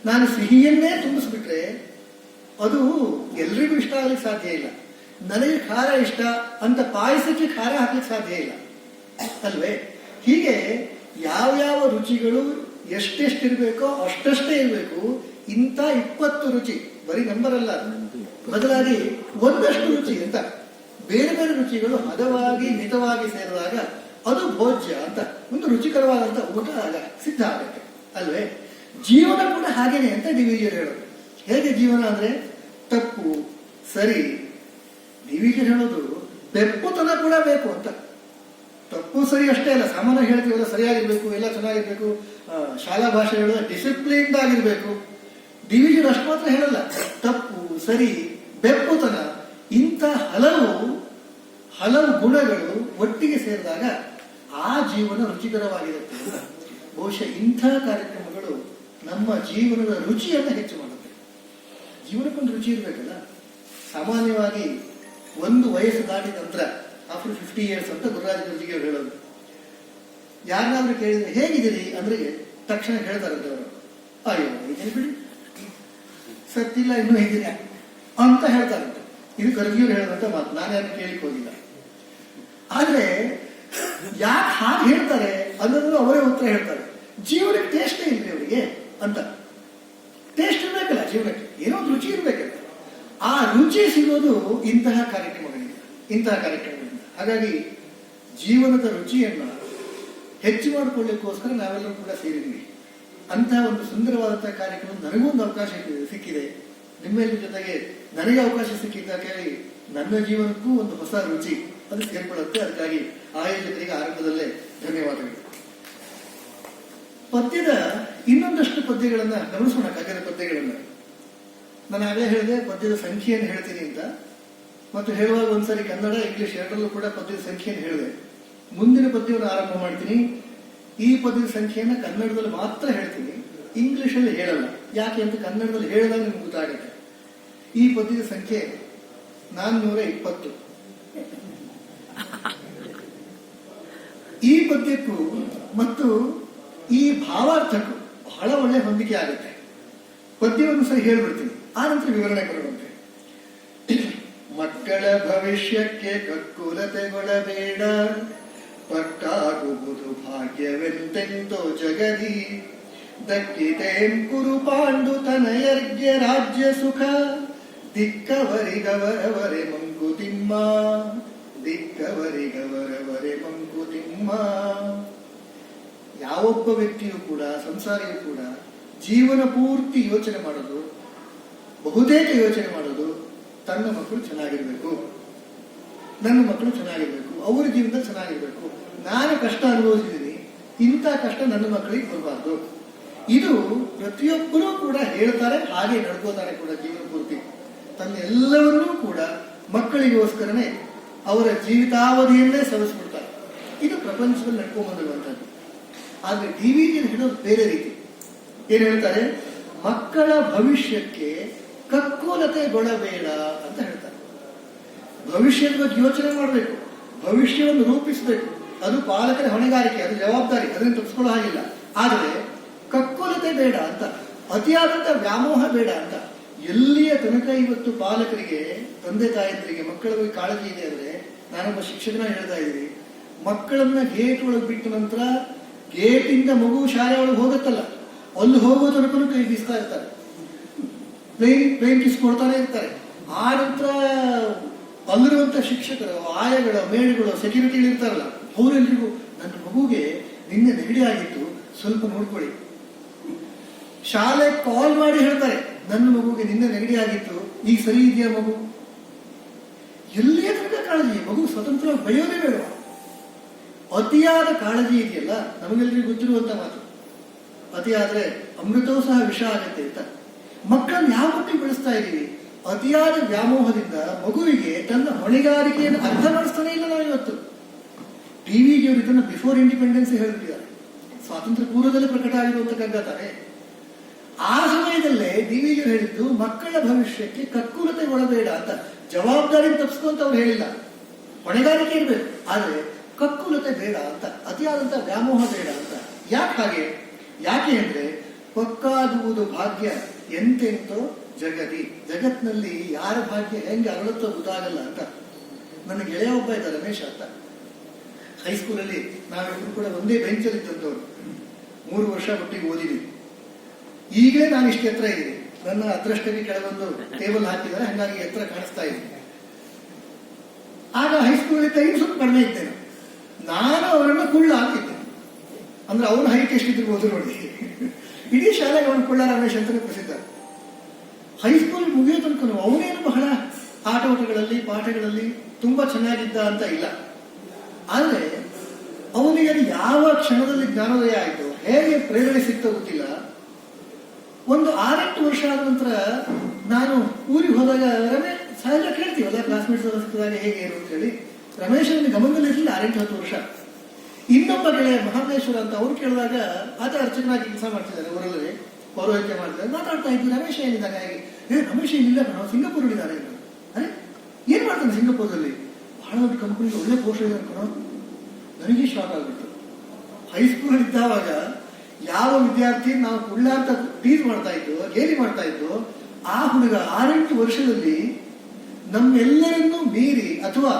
ನಾನು ಸಿಹಿಯನ್ನೇ ತುಂಬಿಸ್ಬಿಟ್ರೆ ಅದು ಎಲ್ರಿಗೂ ಇಷ್ಟ ಆಗ್ಲಿಕ್ಕೆ ಸಾಧ್ಯ ಇಲ್ಲ. ನನಗೆ ಖಾರ ಇಷ್ಟ ಅಂತ ಪಾಯಸಕ್ಕೆ ಖಾರ ಹಾಕ್ಲಿಕ್ಕೆ ಸಾಧ್ಯ ಇಲ್ಲ ಅಲ್ವೇ? ಹೀಗೆ ಯಾವ್ಯಾವ ರುಚಿಗಳು ಎಷ್ಟೆಷ್ಟಿರ್ಬೇಕೋ ಅಷ್ಟಷ್ಟೇ ಇರಬೇಕು. ಇಂಥ 20 ರುಚಿ, ಬರೀ ನಂಬರ್ ಅಲ್ಲ, ಬದಲಾಗಿ ಒಂದಷ್ಟು ರುಚಿ ಅಂತ ಬೇರೆ ಬೇರೆ ರುಚಿಗಳು ಹದವಾಗಿ ಮಿತವಾಗಿ ಸೇರಿದಾಗ ಅದು ಭೋಜ್ಯ ಅಂತ ಒಂದು ರುಚಿಕರವಾದಂತ ಊಟ ಸಿದ್ಧ ಆಗುತ್ತೆ ಅಲ್ವೇ? ಜೀವನ ಕೂಡ ಹಾಗೇನೆ ಅಂತ DVG ಹೇಳೋದು. ಹೇಗೆ ಜೀವನ ಅಂದ್ರೆ ತಪ್ಪು ಸರಿ, DVG ಹೇಳೋದು ಬೆಪ್ಪುತನ ಕೂಡ ಬೇಕು ಅಂತ. ತಪ್ಪು ಸರಿ ಅಷ್ಟೇ ಅಲ್ಲ, ಸಾಮಾನ್ಯ ಹೇಳ್ತೀವಲ್ಲ, ಸರಿಯಾಗಿರ್ಬೇಕು, ಎಲ್ಲ ಚೆನ್ನಾಗಿರ್ಬೇಕು, ಶಾಲಾ ಭಾಷೆ ಹೇಳೋದು ಡಿಸಿಪ್ಲಿನ್ಡ್ ಆಗಿರ್ಬೇಕು. DVG ಅಷ್ಟು ಮಾತ್ರ ಹೇಳಲ್ಲ, ತಪ್ಪು ಸರಿ ಬೆಪ್ಪುತನ ಇಂಥ ಹಲವು ಗುಣಗಳು ಒಟ್ಟಿಗೆ ಸೇರಿದಾಗ ಆ ಜೀವನ ರುಚಿಕರವಾಗಿರುತ್ತೆ. ಬಹುಶಃ ಇಂಥ ಕಾರ್ಯಕ್ರಮಗಳು ನಮ್ಮ ಜೀವನದ ರುಚಿಯನ್ನು ಹೆಚ್ಚು ಮಾಡುತ್ತೆ. ಜೀವನಕ್ಕೊಂದು ರುಚಿ ಇರ್ಬೇಕಲ್ಲ. ಸಾಮಾನ್ಯವಾಗಿ ಒಂದು ವಯಸ್ಸು ದಾಟಿದ ನಂತರ ಆಫ್ಟರ್ 50 years ಅಂತ ಗುರುರಾಜ ಗುರುಜಿಗೆ ಅವರು ಹೇಳೋದು. ಯಾರನ್ನಾದ್ರೂ ಕೇಳಿದ್ರೆ ಹೇಗಿದ್ದೀರಿ ಅಂದ್ರೆ ತಕ್ಷಣ ಹೇಳ್ತಾರಂತೆ ಅವರು, ಅಯ್ಯೋ ಇದೇನು ಬಿಡಿ, ಸತ್ತಿಲ್ಲ ಇನ್ನೂ ಹೇಗಿದ್ದೀರಾ ಅಂತ ಹೇಳ್ತಾರಂತೆ. ಇದು ಕರ್ಗಿಯವ್ರು ಹೇಳೋದಂತ ಮಾತು, ನಾನು ಯಾರು ಕೇಳಿಕ್ ಹೋಗಿಲ್ಲ. ಆದ್ರೆ ಯಾಕೆ ಹಾಗೆ ಹೇಳ್ತಾರೆ ಅನ್ನೋದನ್ನು ಅವರೇ ಉತ್ತರ ಹೇಳ್ತಾರೆ. ಜೀವನಕ್ಕೆ ಟೇಸ್ಟೇ ಇಲ್ರಿ ಅವರಿಗೆ ಅಂತ. ಟೇಸ್ಟ್ ಇರ್ಬೇಕಲ್ಲ ಜೀವನಕ್ಕೆ, ಏನೋ ಒಂದು ರುಚಿ ಇರ್ಬೇಕಲ್ಲ. ಆ ರುಚಿ ಸಿಗೋದು ಇಂತಹ ಕಾರ್ಯಕ್ರಮಗಳಿಂದ. ಹಾಗಾಗಿ ಜೀವನದ ರುಚಿಯನ್ನ ಹೆಚ್ಚು ಮಾಡಿಕೊಳ್ಳಿಕ್ಕೋಸ್ಕರ ನಾವೆಲ್ಲರೂ ಕೂಡ ಸೇರಿದ್ವಿ. ಅಂತಹ ಒಂದು ಸುಂದರವಾದಂತಹ ಕಾರ್ಯಕ್ರಮ ನನಗೂ ಒಂದು ಅವಕಾಶ ಸಿಕ್ಕಿದೆ. ನಿಮ್ಮೆಲ್ಲರ ಜೊತೆಗೆ ನನಗೆ ಅವಕಾಶ ಸಿಕ್ಕಿದ್ದಕ್ಕಾಗಿ ನನ್ನ ಜೀವನಕ್ಕೂ ಒಂದು ಹೊಸ ರುಚಿ ಅದು ಸೇರ್ಕೊಳ್ಳುತ್ತೆ. ಅದಕ್ಕಾಗಿ ಆಯೋಜಕರಿಗೆ ಆರಂಭದಲ್ಲೇ ಧನ್ಯವಾದಗಳು. ಪದ್ಯದ ಇನ್ನೊಂದಷ್ಟು ಪದ್ಯಗಳನ್ನ ಗಮನಿಸೋಣ. ಕಗ್ಗದ ಪದ್ಯಗಳನ್ನ ನಾನು ಆಗಲೇ ಹೇಳಿದೆ, ಪದ್ಯದ ಸಂಖ್ಯೆಯನ್ನು ಹೇಳ್ತೀನಿ ಅಂತ. ಮತ್ತು ಹೇಳುವಾಗ ಒಂದ್ಸರಿ ಕನ್ನಡ ಇಂಗ್ಲಿಷ್ ಎರಡರಲ್ಲೂ ಕೂಡ ಪದ್ಯದ ಸಂಖ್ಯೆಯನ್ನು ಹೇಳಿದೆ. ಮುಂದಿನ ಪದ್ಯವನ್ನು ಆರಂಭ ಮಾಡ್ತೀನಿ. ಈ ಪದ್ಯದ ಸಂಖ್ಯೆಯನ್ನು ಕನ್ನಡದಲ್ಲಿ ಮಾತ್ರ ಹೇಳ್ತೀನಿ, ಇಂಗ್ಲಿಷಲ್ಲಿ ಹೇಳಲ್ಲ. ಯಾಕೆ ಅಂತ ಕನ್ನಡದಲ್ಲಿ ಹೇಳಿದಾಗ ನಿಮ್ಗೆ ಗೊತ್ತಾಗುತ್ತೆ. ಈ ಪದ್ಯದ ಸಂಖ್ಯೆ 420. ಈ ಪದ್ಯಕ್ಕೂ ಮತ್ತು ಈ ಭಾವಾರ್ಥಕ್ಕೂ ಬಹಳ ಒಳ್ಳೆ ಹೊಂದಿಕೆ ಆಗುತ್ತೆ. ಪದ್ಯವನ್ನು ಸರಿ ಹೇಳ್ಬಿಡ್ತೀನಿ, ಆ ನಂತರ ವಿವರಣೆ ಕೊಡುವಂತೆ. ಮಕ್ಕಳ ಭವಿಷ್ಯಕ್ಕೆ ಕಕ್ಕುಲತೆಗೊಳ್ಳಬೇಡ, ಪಟ್ಟಾಗುವುದು ಭಾಗ್ಯವೆಂತೆಂದೋ ಜಗದಿ, ದಕ್ಕಿತೇಂ ಕುರು ಪಾಂಡು ತನಯರ್ಗೆ ರಾಜ್ಯ ಸುಖ ದಿಕ್ಕವರಿಗವರವರೆ ಮಂಕುತಿಮ್ಮ ದಿಕ್ಕವರಿಗವರವರೆ ಮಂಕುತಿಮ್ಮ. ಯಾವೊಬ್ಬ ವ್ಯಕ್ತಿಯೂ ಕೂಡ, ಸಂಸಾರಿಯೂ ಕೂಡ ಜೀವನ ಪೂರ್ತಿ ಯೋಚನೆ ಮಾಡೋದು, ಬಹುತೇಕ ಯೋಚನೆ ಮಾಡೋದು, ತನ್ನ ಮಕ್ಕಳು ಚೆನ್ನಾಗಿರ್ಬೇಕು, ನನ್ನ ಮಕ್ಕಳು ಚೆನ್ನಾಗಿರ್ಬೇಕು, ಅವರ ಜೀವನದಲ್ಲಿ ಚೆನ್ನಾಗಿರ್ಬೇಕು, ನಾನು ಕಷ್ಟ ಅನುಭವಿಸಿದ್ದೀನಿ, ಇಂಥ ಕಷ್ಟ ನನ್ನ ಮಕ್ಕಳಿಗೆ ಬರಬಾರ್ದು. ಇದು ಪ್ರತಿಯೊಬ್ಬರೂ ಕೂಡ ಹೇಳ್ತಾರೆ, ಹಾಗೆ ನಡ್ಕೋತಾರೆ ಕೂಡ ಜೀವನ ಪೂರ್ತಿ. ತನ್ನ ಎಲ್ಲವನ್ನೂ ಕೂಡ ಮಕ್ಕಳಿಗೋಸ್ಕರನೇ ಅವರ ಜೀವಿತಾವಧಿಯನ್ನೇ ಸವಿಸ್ಬಿಡ್ತಾರೆ. ಇದು ಪ್ರಪಂಚದಲ್ಲಿ ನಡ್ಕೊಂಡ್ ಬಂದಿರುವಂತದ್ದು. ಆದ್ರೆ ಡಿವಿಜಿ ಹೇಳೋದು ಬೇರೆ ರೀತಿ. ಏನ್ ಹೇಳ್ತಾರೆ? ಮಕ್ಕಳ ಭವಿಷ್ಯಕ್ಕೆ ಕಕ್ಕುಲತೆಗೊಳ್ಳಬೇಡ ಅಂತ ಹೇಳ್ತಾರೆ. ಭವಿಷ್ಯದ ಬಗ್ಗೆ ಯೋಚನೆ ಮಾಡಬೇಕು, ಭವಿಷ್ಯವನ್ನು ರೂಪಿಸಬೇಕು. ಅದು ಪಾಲಕರ ಹೊಣೆಗಾರಿಕೆ, ಅದು ಜವಾಬ್ದಾರಿ, ಅದನ್ನು ತಪ್ಪಿಸ್ಕೊಳ್ಳೋ ಹಾಗಿಲ್ಲ. ಆದರೆ ಕಕ್ಕುಲತೆ ಬೇಡ ಅಂತ, ಅತಿಯಾದಂತ ವ್ಯಾಮೋಹ ಬೇಡ ಅಂತ. ಎಲ್ಲಿಯ ತನಕ ಇವತ್ತು ಪಾಲಕರಿಗೆ, ತಂದೆ ತಾಯಂದರಿಗೆ ಮಕ್ಕಳ ಬಗ್ಗೆ ಕಾಳಜಿ ಇದೆ ಅಂದ್ರೆ, ನಾನೊಬ್ಬ ಶಿಕ್ಷಕನ ಹೇಳ್ತಾ ಇದ್ದೀನಿ, ಮಕ್ಕಳನ್ನ ಗೇಟ್ ಒಳಗೆ ಬಿಟ್ಟ ನಂತರ ಗೇಟಿಂದ ಮಗು ಶಾಲೆ ಒಳಗೆ ಹೋಗುತ್ತಲ್ಲ, ಅಲ್ಲಿ ಹೋಗೋ ತನಕ ಕೈ ಬೀಸ್ತಾ ಇರ್ತಾರೆ, ಪ್ಲೇನ್ ಕಿಸ್ ಕೊಡ್ತಾನೆ ಇರ್ತಾರೆ. ಆ ನಂತರ ಅಲ್ಲಿರುವಂತ ಶಿಕ್ಷಕರು, ಆಯಗಳು, ಮೇಳುಗಳು, ಸೆಕ್ಯೂರಿಟಿ ಇರ್ತಾರಲ್ಲ, ಅವರೆಲ್ಲರಿಗೂ ನನ್ನ ಮಗುಗೆ ನಿನ್ನೆ ನೆಗಡಿ ಆಗಿತ್ತು, ಸ್ವಲ್ಪ ನೋಡ್ಕೊಳ್ಳಿ. ಶಾಲೆ ಕಾಲ್ ಮಾಡಿ ಹೇಳ್ತಾರೆ, ನನ್ನ ಮಗುಗೆ ನಿನ್ನೆ ನೆಗಡಿ ಆಗಿತ್ತು, ಈಗ ಸರಿ ಇದೆಯಾ ಮಗು? ಎಲ್ಲಿಯ ತನಕ ಕಾಳಜಿ? ಮಗು ಸ್ವತಂತ್ರವಾಗಿ ಬೆಳೆಯೋದೇ ಬೇಡ. ಅತಿಯಾದ ಕಾಳಜಿ ಇದೆಯಲ್ಲ, ನಮಗೆಲ್ಲರಿಗೂ ಗೊತ್ತಿರುವಂತ ಮಾತು, ಅತಿಯಾದ್ರೆ ಅಮೃತವೂ ಸಹ ವಿಷ ಆಗತ್ತೆ ಅಂತ. ಮಕ್ಕಳನ್ನು ಯಾವ ಮಟ್ಟಿಗೆ ಬೆಳೆಸ್ತಾ ಇದ್ದೀವಿ? ಅತಿಯಾದ ವ್ಯಾಮೋಹದಿಂದ ಮಗುವಿಗೆ ತನ್ನ ಹೊಣೆಗಾರಿಕೆಯನ್ನು ಅರ್ಥ ಮಾಡಿಸ್ತಾನೆ ಇಲ್ಲ ನಾವು ಇವತ್ತು. ಟಿವಿಗೆ ಅವರು ಇದನ್ನು ಬಿಫೋರ್ ಇಂಡಿಪೆಂಡೆನ್ಸ್ ಹೇಳ್ಬಿಟ್ಟಿದ್ದಾರೆ, ಸ್ವಾತಂತ್ರ್ಯ ಪೂರ್ವದಲ್ಲಿ ಪ್ರಕಟ ಆಗಿರುವಂತ ಕಗ್ಗತಾರೆ. ಆ ಸಮಯದಲ್ಲೇ ಡಿವಿಜಿ ಹೇಳಿದ್ದು ಮಕ್ಕಳ ಭವಿಷ್ಯಕ್ಕೆ ಕಕ್ಕುಲತೆ ಒಳಬೇಡ ಅಂತ. ಜವಾಬ್ದಾರಿ ತಪ್ಪಿಸ್ಕೊಂತ ಅವ್ರು ಹೇಳಿಲ್ಲ, ಹೊಣೆಗಾರಿಕೆ ಇರಬೇಕು, ಆದ್ರೆ ಕಕ್ಕುಲತೆ ಬೇಡ ಅಂತ, ಅತಿಯಾದಂತ ವ್ಯಾಮೋಹ ಬೇಡ ಅಂತ. ಯಾಕೆ ಹಾಗೆ? ಯಾಕೆ ಅಂದ್ರೆ ಪಕ್ಕಾಗುವುದು ಭಾಗ್ಯ ಎಂತೆಂತೋ ಜಗದಿ, ಜಗತ್ನಲ್ಲಿ ಯಾರ ಭಾಗ್ಯ ಹೆಂಗೆ ಅರಳುತ್ತೋ ಗೊತ್ತಾಗಲ್ಲ ಅಂತ. ನನ್ನ ಗೆಳೆಯ ಒಬ್ಬ ಇದ್ದ, ರಮೇಶ್ ಅಂತ. ಹೈಸ್ಕೂಲಲ್ಲಿ ನಾವಿಬ್ರು ಕೂಡ ಒಂದೇ ಬೆಂಚಲ್ಲಿ ಇದ್ದಂಥವ್ರು, 3 ವರ್ಷ ಒಟ್ಟಿಗೆ ಓದಿದ್ವಿ. ಈಗಲೇ ನಾನು ಇಷ್ಟು ಎತ್ತರ ಇದ್ದೀನಿ, ನನ್ನ ಅದೃಷ್ಟಕ್ಕೆ ಕೆಳಗೊಂದು ಟೇಬಲ್ ಹಾಕಿದ್ದಾರೆ, ಹಂಗಾಗಿ ಎತ್ತರ ಕಾಣಿಸ್ತಾ ಇದ್ದೀನಿ. ಆಗ ಹೈಸ್ಕೂಲಲ್ಲಿ ಇನ್ನು ಸ್ವಲ್ಪ ಕಡಿಮೆ ಇದ್ದೇನೆ. ನಾನು ಅವರನ್ನು ಕುಳ್ಳ ಹಾಕಿದ್ದೆ, ಅಂದ್ರೆ ಅವನ ಹೈಟ್ ಎಷ್ಟಿದ್ದಿರ್ಬೋದು ನೋಡಿ. ಇಡೀ ಶಾಲೆಗೆ ಅವನು ಕುಳ್ಳ ರಮೇಶ್ ಅಂತಾನೆ ಪ್ರಸಿದ್ಧ. ಹೈಸ್ಕೂಲ್ ಮುಗಿಯೋ ತನಕ ಅವನೇನು ಬಹಳ ಆಟೋಟಗಳಲ್ಲಿ, ಪಾಠಗಳಲ್ಲಿ ತುಂಬಾ ಚೆನ್ನಾಗಿದ್ದ ಅಂತ ಇಲ್ಲ. ಆದ್ರೆ ಅವನಿಗೆ ಅದು ಯಾವ ಕ್ಷಣದಲ್ಲಿ ಜ್ಞಾನೋದಯ ಆಯಿತು, ಹೇಗೆ ಪ್ರೇರಣೆ ಸಿಕ್ತೋ ಗೊತ್ತಿಲ್ಲ. ಒಂದು 6-8 ವರ್ಷ ಆದ ನಂತರ ನಾನು ಊರಿಗೆ ಹೋದಾಗ, ರಮೇಶ್ ಸಹಜ ಕೇಳ್ತೀವಲ್ಲ ಕ್ಲಾಸ್ಮೇಟ್ಸ್ ಸಿಕ್ಕಿದಾಗ ಹೇಗೆ ಏನು ಅಂತ ಹೇಳಿ, ರಮೇಶ್ ಅವನಿಗೆ ಗಮನದಲ್ಲಿ ಇರಲಿಲ್ಲ 6-10 ವರ್ಷ. ಇನ್ನೊಬ್ಬ ಗೆಳೆಯ ಮಹಾಬಲೇಶ್ವರ ಅಂತ ಅವ್ರು ಕೇಳಿದಾಗ, ಆತ ಅರ್ಚಕನಾಗಿ ಕೆಲಸ ಮಾಡ್ತಿದ್ದಾರೆ, ಊರಲ್ಲಿ ಪೌರೋಹಿತ್ಯ ಮಾಡ್ತಾರೆ. ಮಾತಾಡ್ತಾ ಇದ್ವಿ, ರಮೇಶ್ ಏನಿದ್ದಾನೆ ಹಾಗೆ? ರಮೇಶ್ ಏನಿಲ್ಲ ಕಣೋ, ಸಿಂಗಾಪುರ್ ಇದ್ದಾರೆ. ಅರೆ ಏನ್ ಮಾಡ್ತಾನೆ ಸಿಂಗಾಪುರದಲ್ಲಿ? ಬಹಳ ದೊಡ್ಡ ಕಂಪನಿ, ಒಳ್ಳೆ ಪೋಸ್ಟ್ ಇದೆ ಕಣೋ. ನನಗೆ ಶಾಕ್ ಆಗ್ಬಿಟ್ಟು. ಹೈಸ್ಕೂಲ್ ಇದ್ದಾವಾಗ ಯಾವ ವಿದ್ಯಾರ್ಥಿ ನಾವು ಕುಳ್ಳ ಅಂತ ಟೀಸ್ ಮಾಡ್ತಾ ಇದ್ದು, ಗೇಲಿ ಮಾಡ್ತಾ ಇದ್ದು, ಆ ಹುಡುಗ 6-8 ವರ್ಷದಲ್ಲಿ ನಮ್ಮೆಲ್ಲರನ್ನೂ ಮೀರಿ, ಅಥವಾ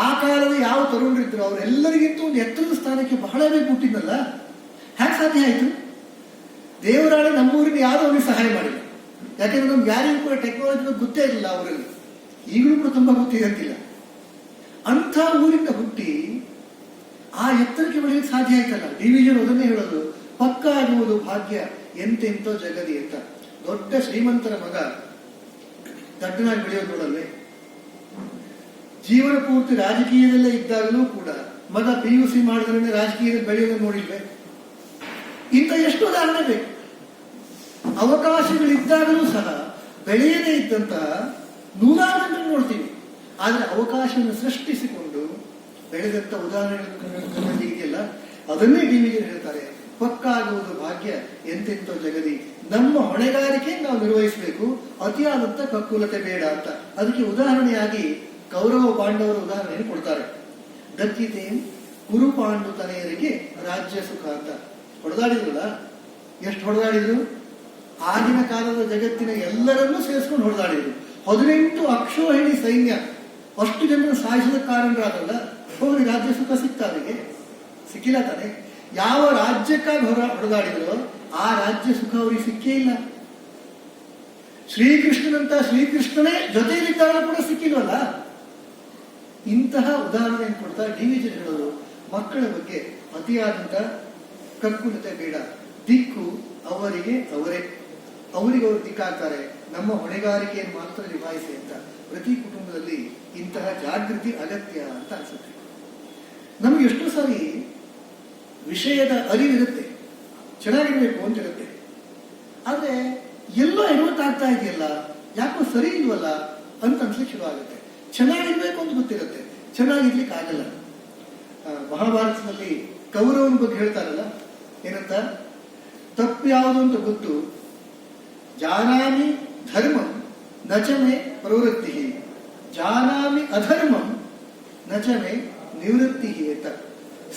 ಆ ಕಾಲದ ಯಾವ ತರುಣರಿದ್ರು ಅವರೆಲ್ಲರಿಗಿಂತ ಒಂದು ಎತ್ತರದ ಸ್ಥಾನಕ್ಕೆ ಬಹಳ ಬೇಗ ಹುಟ್ಟಿದ್ನಲ್ಲ. ಹ್ಯಾಕ್ ಸಾಧ್ಯ ಆಯ್ತು? ದೇವರಾಣೆ ನಮ್ಮೂರಿಗೆ ಯಾರು ಅವನಿಗೆ ಸಹಾಯ ಮಾಡಿಲ್ಲ. ಯಾಕೆಂದ್ರೆ ನಮ್ಗೆ ಯಾರಿಗೂ ಕೂಡ ಟೆಕ್ನಾಲಜಿ ಗೊತ್ತೇ ಇರಲಿಲ್ಲ ಅವರಲ್ಲಿ. ಈಗಲೂ ಕೂಡ ತುಂಬಾ ಗೊತ್ತಿದೆ ಅಂತಿಲ್ಲ. ಅಂಥ ಊರಿಂದ ಹುಟ್ಟಿ ಆ ಎತ್ತರಕ್ಕೆ ಬೆಳೆಯಕ್ಕೆ ಸಾಧ್ಯ ಆಯ್ತಲ್ಲ. ಡಿವಿಜನ್ ಅದನ್ನೇ ಹೇಳೋದು, ಪಕ್ಕ ಆಗುವುದು ಭಾಗ್ಯ ಎಂತೆಂತೋ ಜಗದಿ ಅಂತ. ದೊಡ್ಡ ಶ್ರೀಮಂತರ ಮಗ ದಡ್ಡನಾಗಿ ಬೆಳೆಯೋದು ನೋಡಲ್ವೇ? ಜೀವನ ಪೂರ್ತಿ ರಾಜಕೀಯದಲ್ಲೇ ಇದ್ದಾಗಲೂ ಕೂಡ ಮಗ PUC ಮಾಡಿದ್ರೆ ರಾಜಕೀಯದಲ್ಲಿ ಬೆಳೆಯೋದನ್ನು ನೋಡಿಲ್ವೇ? ಇಂಥ ಎಷ್ಟು ಉದಾಹರಣೆ ಬೇಕು. ಅವಕಾಶಗಳಿದ್ದಾಗಲೂ ಸಹ ಬೆಳೆಯದೇ ಇದ್ದಂತಹ ನೂರಾರು ನೋಡ್ತೀವಿ. ಆದ್ರೆ ಅವಕಾಶವನ್ನು ಸೃಷ್ಟಿಸಿಕೊಂಡು ಬೆಳೆದಂತ ಉದಾಹರಣೆಗಳನ್ನು ಇದೆಯಲ್ಲ, ಅದನ್ನೇ ಡಿವಿಜಿ ಹೇಳ್ತಾರೆ, ಪಕ್ಕ ಆಗುವುದು ಭಾಗ್ಯ ಎಂತೆಂತೋ ಜಗದಿ. ನಮ್ಮ ಹೊಣೆಗಾರಿಕೆ ನಾವು ನಿರ್ವಹಿಸಬೇಕು, ಅತಿಯಾದಂತ ಕಕ್ಕುಲತೆ ಬೇಡ ಅಂತ. ಅದಕ್ಕೆ ಉದಾಹರಣೆಯಾಗಿ ಕೌರವ ಪಾಂಡವರ ಉದಾಹರಣೆಯನ್ನು ಕೊಡ್ತಾರೆ. ದಕ್ಕಿತೆ ಕುರು ಪಾಂಡು ತನೆಯರಿಗೆ ರಾಜ್ಯ ಸುಖ ಅಂತ. ಹೊಡೆದಾಡಿದ್ರಲ್ಲ, ಎಷ್ಟು ಹೊಡೆದಾಡಿದ್ರು? ಆಗಿನ ಕಾಲದ ಜಗತ್ತಿನ ಎಲ್ಲರನ್ನೂ ಸೇರಿಸ್ಕೊಂಡು ಹೊಡೆದಾಡಿದ್ರು. 18 ಅಕ್ಷೋಹಿಣಿ ಸೈನ್ಯ, ಅಷ್ಟು ಜನರನ್ನು ಸಾಯಿಸೋದ ಕಾರಣರಾದಲ್ಲ, ಹೋಗಿ ರಾಜ್ಯ ಸುಖ ಸಿಕ್ತ ಅವರಿಗೆ? ಸಿಕ್ಕಿಲ್ಲ ತಾನೆ. ಯಾವ ರಾಜ್ಯಕ್ಕಾಗಿ ಹೊಡೆದಾಡಿದ್ರು ಆ ರಾಜ್ಯ ಸುಖ ಅವರಿಗೆ ಸಿಕ್ಕೇ ಇಲ್ಲ. ಶ್ರೀಕೃಷ್ಣನಂತ ಶ್ರೀಕೃಷ್ಣನೇ ಜೊತೆಯಲ್ಲಿದ್ದಾಗ ಕೂಡ ಸಿಕ್ಕಿಲ್ವಲ್ಲ. ಇಂತಹ ಉದಾಹರಣೆಯನ್ನು ಕೊಡ್ತಾ ಡಿ.ವಿ.ಜಿ. ಹೇಳೋದು, ಮಕ್ಕಳ ಬಗ್ಗೆ ಅತಿಯಾದಂತ ಕರ್ಕುಲತೆ ಬೇಡ, ದಿಕ್ಕು ಅವರಿಗೆ ಅವರೇ, ಅವರಿಗೆ ಅವರು ದಿಕ್ಕಾಗ್ತಾರೆ, ನಮ್ಮ ಹೊಣೆಗಾರಿಕೆಯನ್ನು ಮಾತ್ರ ನಿಭಾಯಿಸಿ ಅಂತ ಪ್ರತಿ ಕುಟುಂಬದಲ್ಲಿ ಇಂತಹ ಜಾಗೃತಿ ಅಗತ್ಯ ಅಂತ ಅನ್ಸುತ್ತೆ. ನಮ್ಗೆ ಎಷ್ಟೋ ಸಾರಿ ವಿಷಯದ ಅರಿವಿರುತ್ತೆ, ಚೆನ್ನಾಗಿರ್ಬೇಕು ಅಂತಿರುತ್ತೆ, ಆದ್ರೆ ಎಲ್ಲೋ ಎಡವಟ್ಟಾಗ್ತಾ ಇದೆಯಲ್ಲ, ಯಾಕೋ ಸರಿ ಇಲ್ವಲ್ಲ ಅಂತ ಅನ್ಸ್ಲಿಕ್ಕೆ ಶುರು ಆಗುತ್ತೆ. ಚೆನ್ನಾಗಿರ್ಬೇಕು ಅಂತ ಗೊತ್ತಿರುತ್ತೆ, ಚೆನ್ನಾಗಿರ್ಲಿಕ್ಕೆ ಆಗಲ್ಲ. ಮಹಾಭಾರತದಲ್ಲಿ ಕೌರವನ ಬಗ್ಗೆ ಹೇಳ್ತಾರಲ್ಲ, ಏನಂತ, ತಪ್ಪು ಯಾವುದು ಅಂತ ಗೊತ್ತು, ಜಾನಾಮಿ ಧರ್ಮಂ ನಚಮೆ ಪ್ರವೃತ್ತಿ, ಜಾನಾಮಿ ಅಧರ್ಮಂ ನಚಮೆ ನಿವೃತ್ತಿ ಅಂತ.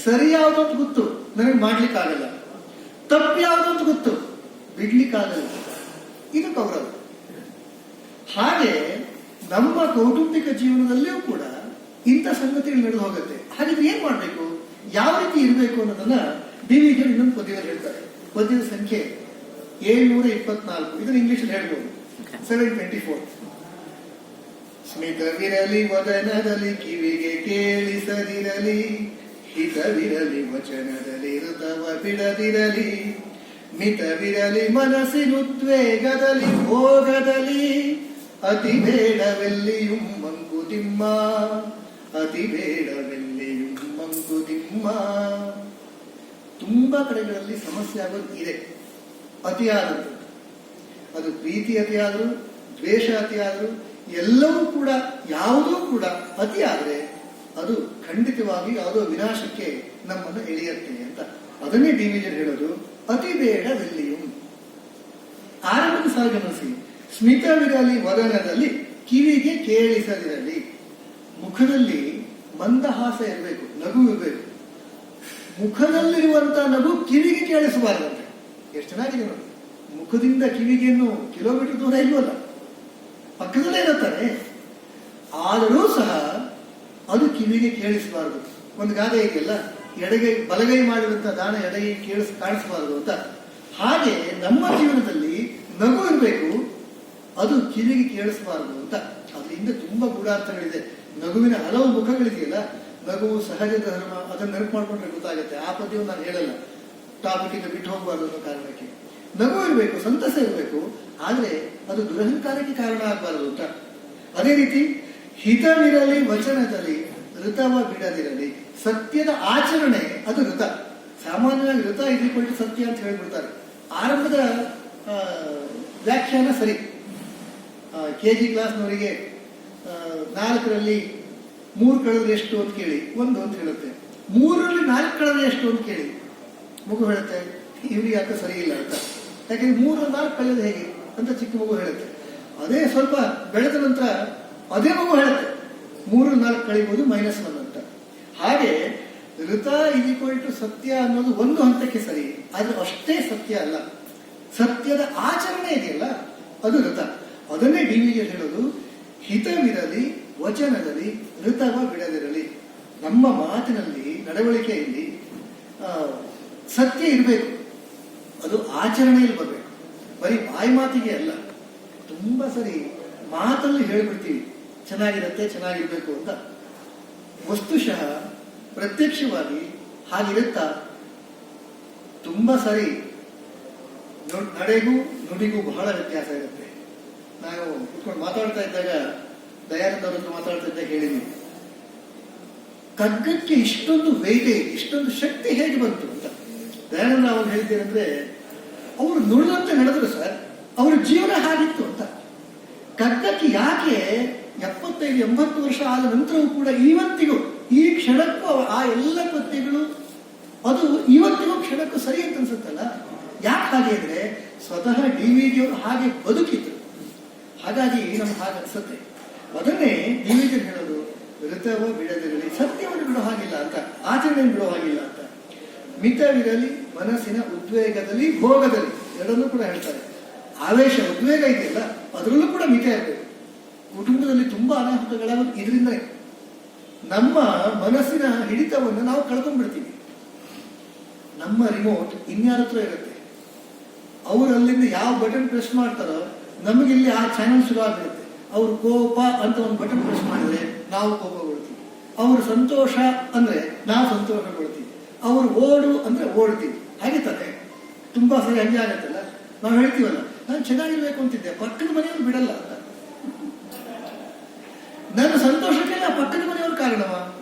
ಸರಿ ಯಾವುದು ಅಂತ ಗೊತ್ತು, ನನಗೆ ಮಾಡ್ಲಿಕ್ಕಾಗಲ್ಲ, ತಪ್ಪು ಯಾವುದು ಅಂತ ಗೊತ್ತು, ಬಿಡ್ಲಿಕ್ಕಾಗಲ್ಲ. ಇದು ಕೌರವ. ಹಾಗೆ ನಮ್ಮ ಕೌಟುಂಬಿಕ ಜೀವನದಲ್ಲಿಯೂ ಕೂಡ ಇಂಥ ಸಂಗತಿಗಳು ನಡೆದು ಹೋಗುತ್ತೆ. ಹಾಗಿದ್ರೆ ಏನ್ ಮಾಡ್ಬೇಕು, ಯಾವ ರೀತಿ ಇರಬೇಕು ಅನ್ನೋದನ್ನ ಡಿ.ವಿ.ಜಿ. ಇನ್ನೊಂದು ಪದ್ಯದಲ್ಲಿ ಹೇಳ್ತಾರೆ. ಪದ್ಯದ ಸಂಖ್ಯೆ 724. ಇದನ್ನ ಇಂಗ್ಲಿಷ್ ಅಲ್ಲಿ ಹೇಳ್ಬೋದು. 724. ಸ್ಮಿತವಿರಲಿ ವದನದಲ್ಲಿ, ಕಿವಿಗೆ ಕೇಳಿಸದಿರಲಿ, ಹಿತವಿರಲಿ ವಚನದಲ್ಲಿ, ಋತವ ಬಿಡದಿರಲಿ, ಮಿತವಿರಲಿ ಮನಸ್ಸಿನುದ್ವೇಗದಲ್ಲಿ, ಭೋಗದಲ್ಲಿ, ಅತಿ ಬೇಡವೆಲ್ಲಿಯೂ ಮಂಕುತಿಮ್ಮ, ಅತಿ ಬೇಡವೆಲ್ಲಿಯೂ ಮಂಕುತಿಮ್ಮ. ತುಂಬಾ ಕಡೆಗಳಲ್ಲಿ ಸಮಸ್ಯೆ ಆಗೋದು ಇದೆ, ಅತಿಯಾದದ್ದು. ಅದು ಪ್ರೀತಿ ಅತಿಯಾದ್ರು, ದ್ವೇಷ ಅತಿಯಾದ್ರು, ಎಲ್ಲವೂ ಕೂಡ, ಯಾವುದೂ ಕೂಡ ಅತಿ ಆದ್ರೆ ಅದು ಖಂಡಿತವಾಗಿ ಯಾವುದೋ ವಿನಾಶಕ್ಕೆ ನಮ್ಮನ್ನು ಎಳೆಯುತ್ತೆ ಅಂತ. ಅದನ್ನೇ ಡಿ.ವಿ.ಜಿ. ಹೇಳೋದು, ಅತಿ ಬೇಡವೆಲ್ಲಿಯೂ. ಆರಂಭದ ಸಾಲ ಗಮನಿಸಿ, ಸ್ಮಿತವಿರಲಿ ವದನದಲ್ಲಿ, ಕಿವಿಗೆ ಕೇಳಿಸದಿರಲಿ. ಮುಖದಲ್ಲಿ ಮಂದಹಾಸ ಇರಬೇಕು, ನಗು ಇರಬೇಕು. ಮುಖದಲ್ಲಿರುವಂತಹ ನಗು ಕಿವಿಗೆ ಕೇಳಿಸಬಾರದಂತೆ. ಎಷ್ಟು ಚೆನ್ನಾಗಿದೆ ನೋಡಿ. ಮುಖದಿಂದ ಕಿವಿಗೆನ್ನು ಕಿಲೋಮೀಟರ್ ದೂರ ಇಲ್ವಲ್ಲ, ಪಕ್ಕದಲ್ಲೇ ಇರುತ್ತಾರೆ. ಆದರೂ ಸಹ ಅದು ಕಿವಿಗೆ ಕೇಳಿಸಬಾರದು. ಒಂದು ಗಾದೆ ಇದೆಯಲ್ಲ, ಎಡಗೈ ಬಲಗೈ ಮಾಡಿರುವಂತಹ ದಾನ ಎಡಗೈ ಕಾಣಿಸಬಾರದು ಅಂತ. ಹಾಗೆ ನಮ್ಮ ಜೀವನದಲ್ಲಿ ನಗು ಇರಬೇಕು, ಅದು ಕಿವಿಗೆ ಕೇಳಿಸಬಾರದು ಅಂತ. ಅದರಿಂದ ತುಂಬಾ ಗೂಢಾರ್ಥಗಳಿದೆ. ನಗುವಿನ ಹಲವು ಮುಖಗಳಿದೆಯಲ್ಲ. ನಗುವು ಸಹಜ ಧರ್ಮ, ಅದನ್ನ ನೆನಪು ಮಾಡ್ಕೊಂಡ್ರೆ ಗೊತ್ತಾಗುತ್ತೆ. ಆ ಪದ್ಯವನ್ನು ನಾನು ಹೇಳಲ್ಲ, ಟಾಪಿಕ್ ಇಂದ ಬಿಟ್ಟು ಹೋಗಬಾರ್ದು ಅನ್ನೋ ಕಾರಣಕ್ಕೆ. ನಗು ಇರಬೇಕು, ಸಂತಸ ಇರಬೇಕು, ಆದ್ರೆ ಅದು ದುರಹಂಕಾರಕ್ಕೆ ಕಾರಣ ಆಗಬಾರದು ಅಂತ. ಅದೇ ರೀತಿ ಹಿತವಿರಲಿ ವಚನದಲ್ಲಿ, ಋತವ ಬಿಡದಿರಲಿ. ಸತ್ಯದ ಆಚರಣೆ ಅದು ಋತ. ಸಾಮಾನ್ಯವಾಗಿ ಋತ ಇದ್ಕೊಂಡು ಸತ್ಯ ಅಂತ ಹೇಳ್ಬಿಡ್ತಾರೆ. ಆರಂಭದ ವ್ಯಾಖ್ಯಾನ ಸರಿ. KG ಕ್ಲಾಸ್ನವರಿಗೆ 4ರಲ್ಲಿ 3 ಕಳೆದ್ರೆ ಎಷ್ಟು ಅಂತ ಕೇಳಿ 1 ಅಂತ ಹೇಳುತ್ತೆ. 3ರಲ್ಲಿ 4 ಕಳೆದ್ರೆ ಎಷ್ಟು ಅಂತ ಕೇಳಿ ಮಗು ಹೇಳುತ್ತೆ, ಇವ್ರಿಗೆ ಯಾಕೆ ಸರಿ ಇಲ್ಲ ಅಂತ. ಯಾಕಂದ್ರೆ 3ರಲ್ಲಿ 4 ಕಳೆಯೋದು ಹೇಗೆ ಅಂತ ಚಿಕ್ಕ ಮಗು ಹೇಳುತ್ತೆ. ಅದೇ ಸ್ವಲ್ಪ ಬೆಳೆದ ನಂತರ ಅದೇ ಮಗು ಹೇಳುತ್ತೆ 3ರಲ್ಲಿ 4 ಕಳಿಬಹುದು -1 ಅಂತ. ಹಾಗೆ ಋತ = ಸತ್ಯ ಅನ್ನೋದು ಒಂದು ಹಂತಕ್ಕೆ ಸರಿ, ಆದ್ರೆ ಅಷ್ಟೇ ಸತ್ಯ ಅಲ್ಲ. ಸತ್ಯದ ಆಚರಣೆ ಇದೆಯಲ್ಲ, ಅದು ಋತ. ಅದನ್ನೇ ಡಿ.ವಿ.ಜಿ. ಹೇಳೋದು, ಹಿತವಿರಲಿ ವಚನದಲ್ಲಿ, ಋತವ ಬಿಡದಿರಲಿ. ನಮ್ಮ ಮಾತಿನಲ್ಲಿ, ನಡವಳಿಕೆಯಲ್ಲಿ ಸತ್ಯ ಇರಬೇಕು, ಅದು ಆಚರಣೆಯಲ್ಲಿ ಬರಬೇಕು. ಬರೀ ಬಾಯಿ ಮಾತಿಗೆ ಅಲ್ಲ. ತುಂಬಾ ಸರಿ ಮಾತಲ್ಲಿ ಹೇಳ್ಬಿಡ್ತೀವಿ ಚೆನ್ನಾಗಿರುತ್ತೆ, ಚೆನ್ನಾಗಿರ್ಬೇಕು ಅಂತ. ವಸ್ತುಶಃ ಪ್ರತ್ಯಕ್ಷವಾಗಿ ಹಾಗಿರುತ್ತಾ? ತುಂಬಾ ಸರಿ ನಡೆಗೂ ನುಡಿಗೂ ಬಹಳ ವ್ಯತ್ಯಾಸ ಇರುತ್ತೆ. ನಾವು ಕುತ್ಕೊಂಡು ಮಾತಾಡ್ತಾ ಇದ್ದಾಗ, ದಯಾನಂದ ಅವ್ರ ಹತ್ರ ಮಾತಾಡ್ತಾ ಇದ್ದಾಗ ಹೇಳಿದ್ವಿ, ಕಗ್ಗಕ್ಕೆ ಇಷ್ಟೊಂದು ವೇಟೇಜ್, ಇಷ್ಟೊಂದು ಶಕ್ತಿ ಹೇಗೆ ಬಂತು ಅಂತ. ದಯಾನಂದ ಅವ್ರು ಹೇಳಿದ್ದೇನೆಂದ್ರೆ, ಅವರು ನುಡಿದಂತೆ ನಡೆದ್ರು ಸರ್, ಅವರ ಜೀವನ ಹಾಗಿತ್ತು ಅಂತ. ಕಗ್ಗಕ್ಕೆ ಯಾಕೆ 75-80 ವರ್ಷ ಆದ ನಂತರವೂ ಕೂಡ ಇವತ್ತಿಗೂ, ಈ ಕ್ಷಣಕ್ಕೂ ಆ ಎಲ್ಲ ಪದ್ಯಗಳು ಅದು ಇವತ್ತಿಗೂ ಕ್ಷಣಕ್ಕೂ ಸರಿ ಅಂತ ಅನ್ಸುತ್ತಲ್ಲ. ಯಾಕೆ ಹಾಗೆ ಅಂದ್ರೆ, ಸ್ವತಃ ಡಿ.ವಿ.ಜಿ. ಅವರು ಹಾಗೆ ಬದುಕಿದ್ರು. ಹಾಗಾಗಿ ನಮ್ಗೆ ಹಾಗೆ ಅನ್ಸುತ್ತೆ. ಅದನ್ನೇ ಡಿ.ವಿ.ಜಿ. ಹೇಳೋದು, ಋತವ ಬಿಡದಿರಲಿ, ಸತ್ಯವನ್ನು ಬಿಡೋ ಹಾಗಿಲ್ಲ ಅಂತ, ಆಚರಣೆ ಬಿಡೋ ಹಾಗಿಲ್ಲ ಅಂತ. ಮಿತವಿರಲಿ ಮನಸ್ಸಿನ ಉದ್ವೇಗದಲ್ಲಿ, ಭೋಗದಲ್ಲಿ, ಎರಡನ್ನೂ ಕೂಡ ಹೇಳ್ತಾರೆ. ಆವೇಶ, ಉದ್ವೇಗ ಇದೆಯಲ್ಲ, ಅದರಲ್ಲೂ ಕೂಡ ಮಿತ ಇರಬೇಕು. ಕುಟುಂಬದಲ್ಲಿ ತುಂಬಾ ಅನಾಹುತಗಳಾಗೋದು ಇದರಿಂದಲೇ. ನಮ್ಮ ಮನಸ್ಸಿನ ಹಿಡಿತವನ್ನು ನಾವು ಕಳ್ಕೊಂಡ್ಬಿಡ್ತೀವಿ. ನಮ್ಮ ರಿಮೋಟ್ ಇನ್ಯಾರ ಹತ್ರ ಇರುತ್ತೆ. ಅವರು ಅಲ್ಲಿಂದ ಯಾವ ಬಟನ್ ಪ್ರೆಸ್ ಮಾಡ್ತಾರೋ ನಮಗೆ ಇಲ್ಲಿ ಆ ಚಾನಲ್ ಶುರು ಆಗ್ಬಿಡುತ್ತೆ. ಅವ್ರು ಕೋಪ ಅಂತ ಒಂದು ಬಟನ್ ಪ್ರೆಸ್ ಮಾಡಿದ್ರೆ ನಾವು ಕೋಪಗೊಳ್ತೀವಿ, ಅವರು ಸಂತೋಷ ಅಂದ್ರೆ ನಾವು ಸಂತೋಷಗೊಳ್ತೀವಿ, ಅವರು ಓಡು ಅಂದ್ರೆ ಓಡ್ತೀವಿ. ಹಾಗೆ ತಾನೆ ತುಂಬಾ ಸರಿ ಹಂಗೆ ಆಗತ್ತಲ್ಲ. ನಾವು ಹೇಳ್ತೀವಲ್ಲ, ನಾನು ಚೆನ್ನಾಗಿರ್ಬೇಕು ಅಂತಿದ್ದೆ, ಪಕ್ಕದ ಮನೆಯವ್ರು ಬಿಡಲ್ಲ ಅಂತ. ನನ್ನ ಸಂತೋಷಕ್ಕೆ ಆ ಪಕ್ಕದ ಮನೆಯವ್ರ ಕಾರಣವ?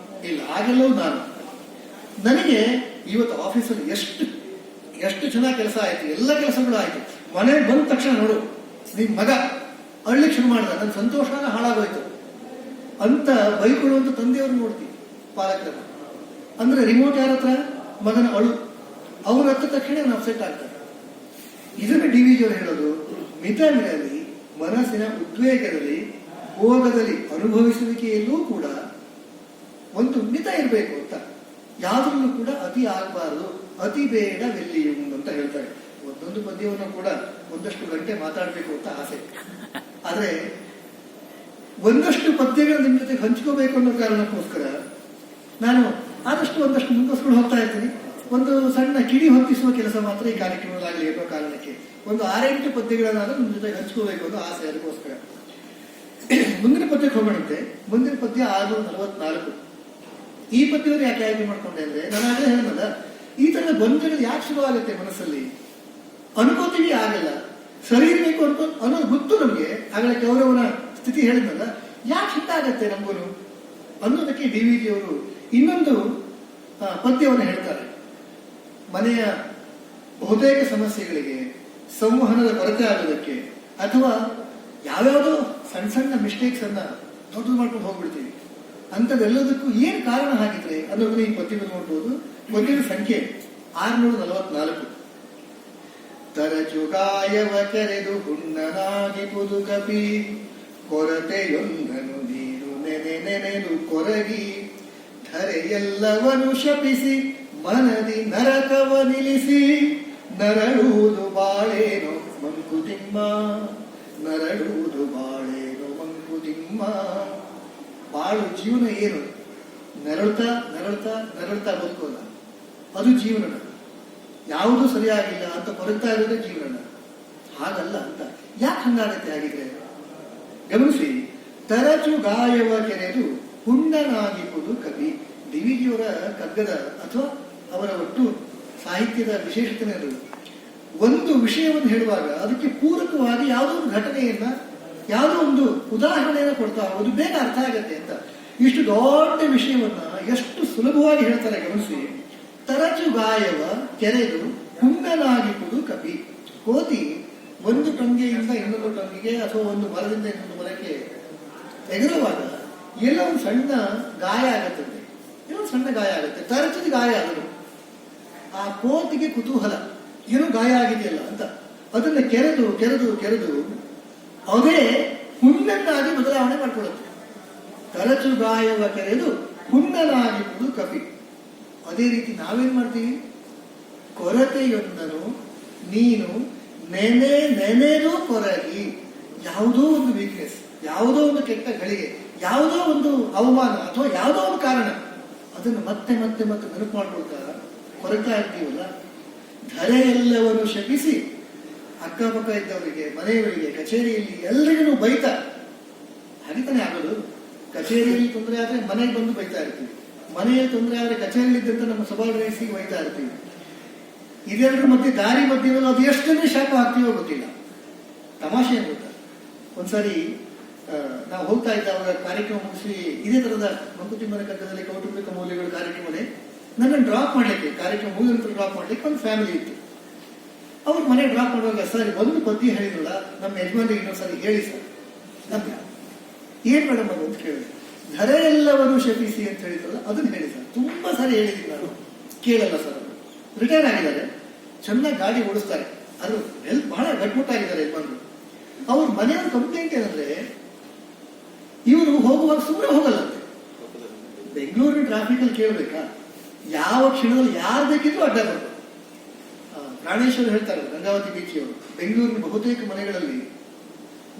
ಇಲ್ಲ, ಹಾಗೆಲ್ಲವೂ ನಾನು. ನನಗೆ ಇವತ್ತು ಆಫೀಸಲ್ಲಿ ಎಷ್ಟು ಚೆನ್ನಾಗಿ ಕೆಲಸ ಆಯ್ತು, ಎಲ್ಲ ಕೆಲಸಗಳು ಆಯ್ತು. ಮನೆಗೆ ಬಂದ ತಕ್ಷಣ ನೋಡು, ನಿಮ್ ಮಗ ಅಳ್ಳಿಕ್ ಶುರು ಮಾಡಿದ, ನನ್ನ ಸಂತೋಷನ ಹಾಳಾಗೋಯ್ತು ಅಂತ ಬೈಕೊಳ್ಳುವಂತ ತಂದೆಯವ್ರು ನೋಡ್ತೀವಿ, ಪಾಲಕರನ್ನ. ಅಂದ್ರೆ ರಿಮೋಟ್ ಯಾರ ಹತ್ರ? ಮಗನ ಅಳು. ಅವ್ರ ಹತ್ತ ತಕ್ಷಣ ನಾವು ಅಪ್ಸೆಟ್ ಆಗ್ತಾರೆ. ಇದನ್ನು ಡಿ.ವಿ.ಜಿ ಅವರು ಹೇಳೋದು, ಮಿತವಿರಲಿ ಮನಸ್ಸಿನ ಉದ್ವೇಗದಲ್ಲಿ, ಭೋಗದಲ್ಲಿ, ಅನುಭವಿಸುವಿಕೆಯಲ್ಲೂ ಕೂಡ ಒಂದು ಮಿತ ಇರಬೇಕು ಅಂತ. ಯಾವ್ದ್ರಲ್ಲೂ ಕೂಡ ಅತಿ ಆಗಬಾರದು, ಅತಿ ಬೇಡವೆಲ್ಲಿಯೂ ಅಂತ ಹೇಳ್ತಾರೆ. ಒಂದೊಂದು ಪದ್ಯವನ್ನು ಕೂಡ ಒಂದಷ್ಟು ಗಂಟೆ ಮಾತಾಡಬೇಕು ಅಂತ ಆಸೆ. ಆದ್ರೆ ಒಂದಷ್ಟು ಪದ್ಯಗಳು ನಿಮ್ ಜೊತೆ ಹಂಚ್ಕೋಬೇಕು ಅನ್ನೋ ಕಾರಣಕ್ಕೋಸ್ಕರ ನಾನು ಆದಷ್ಟು ಒಂದಷ್ಟು ಮುಂದುವರ್ಸ್ಕೊಂಡು ಹೋಗ್ತಾ ಇರ್ತೀನಿ. ಒಂದು ಸಣ್ಣ ಕಿಡಿ ಹೊತ್ತಿಸುವ ಕೆಲಸ ಮಾತ್ರ ಈ ಕಾರ್ಯಕ್ರಮದಾಗಲಿ ಅನ್ನೋ ಕಾರಣಕ್ಕೆ ಒಂದು 6-8 ಪದ್ಯಗಳನ್ನಾದ್ರೂ ನಿಮ್ ಜೊತೆ ಹಂಚ್ಕೋಬೇಕು ಅನ್ನೋ ಆಸೆ. ಅದಕ್ಕೋಸ್ಕರ ಮುಂದಿನ ಪದ್ಯಕ್ಕೆ ಹೋಗೋಣಂತೆ. ಮುಂದಿನ ಪದ್ಯ 644. ಈ ಪದ್ಯವನ್ನು ಯಾಕೆ ಆಯ್ಕೆ ಮಾಡ್ಕೊಂಡೆ ಅಂದ್ರೆ, ನಾನು ಆಗಲೇ ಹೇಳಿದ್ನಲ್ಲ, ಈ ತರದ ಗೊಂದಲಗಳು ಯಾಕೆ ಶುರು ಆಗುತ್ತೆ ಮನಸ್ಸಲ್ಲಿ ಅನ್ಕೋತೀವಿ, ಆಗಲ್ಲ. ಸರಿ ಇರ್ಬೇಕು ಅನ್ನೋದು ಗೊತ್ತು ನಮ್ಗೆ, ಆಗಲೇ ಗೌರವನ ಸ್ಥಿತಿ ಹೇಳಿದ್ನಲ್ಲ, ಯಾಕೆ ಹಿಂದಾಗತ್ತೆ ನಮಗೂನು ಅನ್ನೋದಕ್ಕೆ ಡಿ.ವಿ.ಜಿ ಅವರು ಇನ್ನೊಂದು ಪದ್ಯವನ್ನು ಹೇಳ್ತಾರೆ. ಮನೆಯ ಬಹುತೇಕ ಸಮಸ್ಯೆಗಳಿಗೆ, ಸಂವಹನದ ಕೊರತೆ ಆಗೋದಕ್ಕೆ, ಅಥವಾ ಯಾವ್ಯಾವುದೋ ಸಣ್ಣ ಸಣ್ಣ ಮಿಸ್ಟೇಕ್ಸ್ ಅನ್ನ ದೊಡ್ಡ ಮಾಡ್ಕೊಂಡು ಹೋಗ್ಬಿಡ್ತೀವಿ, ಅಂತದೆಲ್ಲದಕ್ಕೂ ಏನ್ ಕಾರಣ ಆಗಿದ್ರೆ ಅನ್ನೋದನ್ನ ಈ ಪದ್ಯವನ್ನು ನೋಡ್ಬೋದು. ಪದ್ಯದ ಸಂಖ್ಯೆ 644. ತರಚು ಗಾಯವ ಕೆರೆದು ಹುಣ್ಣನಾಗಿ ಪುದುಕಪಿ, ಕೊರತೆಯೊಂದನು ನೀರು ನೆನೆದು ಕೊರಗಿ, ಧರೆಯೆಲ್ಲವನು ಶಪಿಸಿ ಮನದಿ ನರಕವ ನಿಲ್ಲಿಸಿ, ನರಳುವುದು ಬಾಳೇನೋ ಮಂಕುತಿಮ್ಮ, ನರಳುವುದು ಬಾಳೇನೋ ಮಂಕುತಿಮ್ಮ. ಬಾಳು ಜೀವನ ಏನು? ನರಳ್ತಾ ನರಳ್ತಾ ನರಳ್ತಾ ಬದುಕೋದ, ಅದು ಜೀವನ. ಯಾವುದು ಸರಿಯಾಗಿಲ್ಲ ಅಂತ ಕೊರಗ್ತಾ ಇರೋದೇ ಜೀವನ. ಹಾಗಲ್ಲ ಅಂತ. ಯಾಕೆ ಹಂಗಾಗತ್ತೆ ಆಗಿದ್ರೆ ಗಮನಿಸಿ. ತರಚು ಗಾಯವ ಕೆರೆದು ಹುಣ್ಣನಾಗಿಪುದು ಕವಿ. ಡಿ.ವಿ.ಜಿ ಅವರ ಕಗ್ಗದ ಅಥವಾ ಅವರ ಒಟ್ಟು ಸಾಹಿತ್ಯದ ವಿಶೇಷತೆ ಅದು. ಒಂದು ವಿಷಯವನ್ನು ಹೇಳುವಾಗ ಅದಕ್ಕೆ ಪೂರಕವಾಗಿ ಯಾವುದೋ ಒಂದು ಘಟನೆಯನ್ನ, ಯಾವುದೋ ಒಂದು ಉದಾಹರಣೆಯನ್ನು ಕೊಡ್ತಾ ಹೋಗೋದು ಬೇಗ ಅರ್ಥ ಆಗತ್ತೆ ಅಂತ. ಇಷ್ಟು ದೊಡ್ಡ ವಿಷಯವನ್ನ ಎಷ್ಟು ಸುಲಭವಾಗಿ ಹೇಳ್ತಾರೆ ಗಮನಿಸಿ. ತರಚು ಗಾಯವ ಕೆರೆದು ಹುಣ್ಣನಾಗಿಪುದು ಕಪಿ. ಕೋತಿ ಒಂದು ಟೊಂಗೆಯಿಂದ ಇನ್ನೊಂದು ಟೊಂಗೆಗೆ ಅಥವಾ ಒಂದು ಮರದಿಂದ ಇನ್ನೊಂದು ಮರಕ್ಕೆ ಎಗರುವಾಗ ಎಲ್ಲ ಒಂದು ಸಣ್ಣ ಗಾಯ ಆಗತ್ತಂತೆ, ಏನೋ ಸಣ್ಣ ಗಾಯ ಆಗುತ್ತೆ. ತರಚದ ಗಾಯ ಆದರೂ ಆ ಕೋತಿಗೆ ಕುತೂಹಲ, ಏನೋ ಗಾಯ ಆಗಿದೆಯಲ್ಲ ಅಂತ. ಅದನ್ನ ಕೆರೆದು ಕೆರೆದು ಕೆರೆದು ಅದೇ ಹುಣ್ಣನ್ನಾಗಿ ಬದಲಾವಣೆ ಮಾಡ್ಕೊಳ್ಳುತ್ತೆ. ತರಚು ಗಾಯವ ಕೆರೆದು ಹುಣ್ಣನಾಗಿರುವುದು ಕಪಿ. ಅದೇ ರೀತಿ ನಾವೇನ್ ಮಾಡ್ತೀವಿ? ಕೊರತೆಯೊಂದನು ನೀನು ನೆನೆದು ಕೊರಗಿ. ಯಾವುದೋ ಒಂದು ವೀಕ್ನೆಸ್, ಯಾವುದೋ ಒಂದು ಕೆಟ್ಟ ಗಳಿಗೆ, ಯಾವುದೋ ಒಂದು ಅವಮಾನ ಅಥವಾ ಯಾವುದೋ ಒಂದು ಕಾರಣ, ಅದನ್ನು ಮತ್ತೆ ಮತ್ತೆ ಮತ್ತೆ ನೆನಪು ಮಾಡ್ಕೊಳ್ತಾ ಕೊರತಾ ಇರ್ತೀವಲ್ಲ. ಧರೆಯೆಲ್ಲವನ್ನು ಶಪಿಸಿ, ಅಕ್ಕಪಕ್ಕ ಇದ್ದವರಿಗೆ, ಮನೆಯವರಿಗೆ, ಕಚೇರಿಯಲ್ಲಿ ಎಲ್ಲರಿಗೂ ಬೈತಾ. ಹಾಗೆತಾನೆ ಆಗೋದು. ಕಚೇರಿಯಲ್ಲಿ ತೊಂದರೆ ಆದ್ರೆ ಮನೆಗೆ ಬಂದು ಬೈತಾ ಇರ್ತೀವಿ, ಮನೆಯಲ್ಲಿ ತೊಂದರೆ ಆದ್ರೆ ಕಚೇರಿಯಲ್ಲಿ ಇದ್ದಂತ ನಮ್ಮ ಸಬಾರ್ಡಿನೇಟ್ಸ್ಗೆ ಬೈತಾ ಇರ್ತೀವಿ. ಇದೆರಡರ ಮಧ್ಯೆ ದಾರಿ ಮಧ್ಯೆವಲ್ಲ, ಅದು ಎಷ್ಟನ್ನೇ ಶಾಪ ಹಾಕ್ತೀವೋ ಗೊತ್ತಿಲ್ಲ. ತಮಾಷೆ ಏನು ಗೊತ್ತಾ, ಒಂದ್ಸಾರಿ ನಾವು ಹೋಗ್ತಾ ಇದ್ದ ಅವರ ಕಾರ್ಯಕ್ರಮ ಮುಗಿಸಿ, ಇದೇ ತರದ ಮಂಕುತಿಮ್ಮನ ಕಗ್ಗದಲ್ಲಿ ಕೌಟುಂಬಿಕ ಮೌಲ್ಯಗಳ ಕಾರ್ಯಕ್ರಮನೇ ನನ್ನನ್ನು ಡ್ರಾಪ್ ಮಾಡ್ಲಿಕ್ಕೆ, ಕಾರ್ಯಕ್ರಮ ಮುಗಿದ ನಂತರ ಡ್ರಾಪ್ ಮಾಡ್ಲಿಕ್ಕೆ ಒಂದು ಫ್ಯಾಮಿಲಿ ಇತ್ತು. ಅವ್ರ ಮನೆ ಡ್ರಾಪ್ ಮಾಡುವಾಗ, ಸರ್ ಒಂದು ಪದ್ಯ ಹೇಳಿದ್ರಲ್ಲ ನಮ್ಮ ಯಜಮಾನಿಗೆ ಇನ್ನೊಂದ್ಸರಿ ಹೇಳಿ ಸರ್. ನಮ್ಗೆ ಏನ್ ಮೇಡಮ್ ಅದು ಅಂತ ಕೇಳಿದೆ. ಧರೆಯೆಲ್ಲವನ್ನು ಶಪಿಸಿ ಅಂತ ಹೇಳಿದ್ರಲ್ಲ ಅದನ್ನ ಹೇಳಿ ಸರ್. ತುಂಬಾ ಸಾರಿ ಹೇಳಿದ್ದೀನಿ ನಾನು, ಕೇಳಲ್ಲ ಸರ್. ಅವರು ರಿಟೈರ್ ಆಗಿದ್ದಾರೆ, ಚೆನ್ನಾಗಿ ಗಾಡಿ ಓಡಿಸ್ತಾರೆ, ಅದು ಬಹಳ ಗಟ್ಮುಟ್ಟಾಗಿದ್ದಾರೆ ಯಜಮಾನರು. ಅವ್ರ ಮನೆಯವ್ರ ಕಂಪ್ಲೇಂಟ್ ಏನಂದ್ರೆ, ಇವರು ಹೋಗುವಾಗ ಸುಮ್ಮನೆ ಹೋಗಲ್ಲಂತೆ. ಬೆಂಗಳೂರಿನ ಟ್ರಾಫಿಕ್ ಅಲ್ಲಿ ಕೇಳ್ಬೇಕಾ, ಯಾವ ಕ್ಷಣದಲ್ಲಿ ಯಾರು ಬೇಕಿದ್ರು ಅಡ್ಡ ಬರ್ತಾರೆ. ಪ್ರಾಣೇಶ್ವರ್ ಹೇಳ್ತಾರೆ, ಗಂಗಾವತಿ ಬೀಚಿಯವರು, ಬೆಂಗಳೂರಿನ ಬಹುತೇಕ ಮನೆಗಳಲ್ಲಿ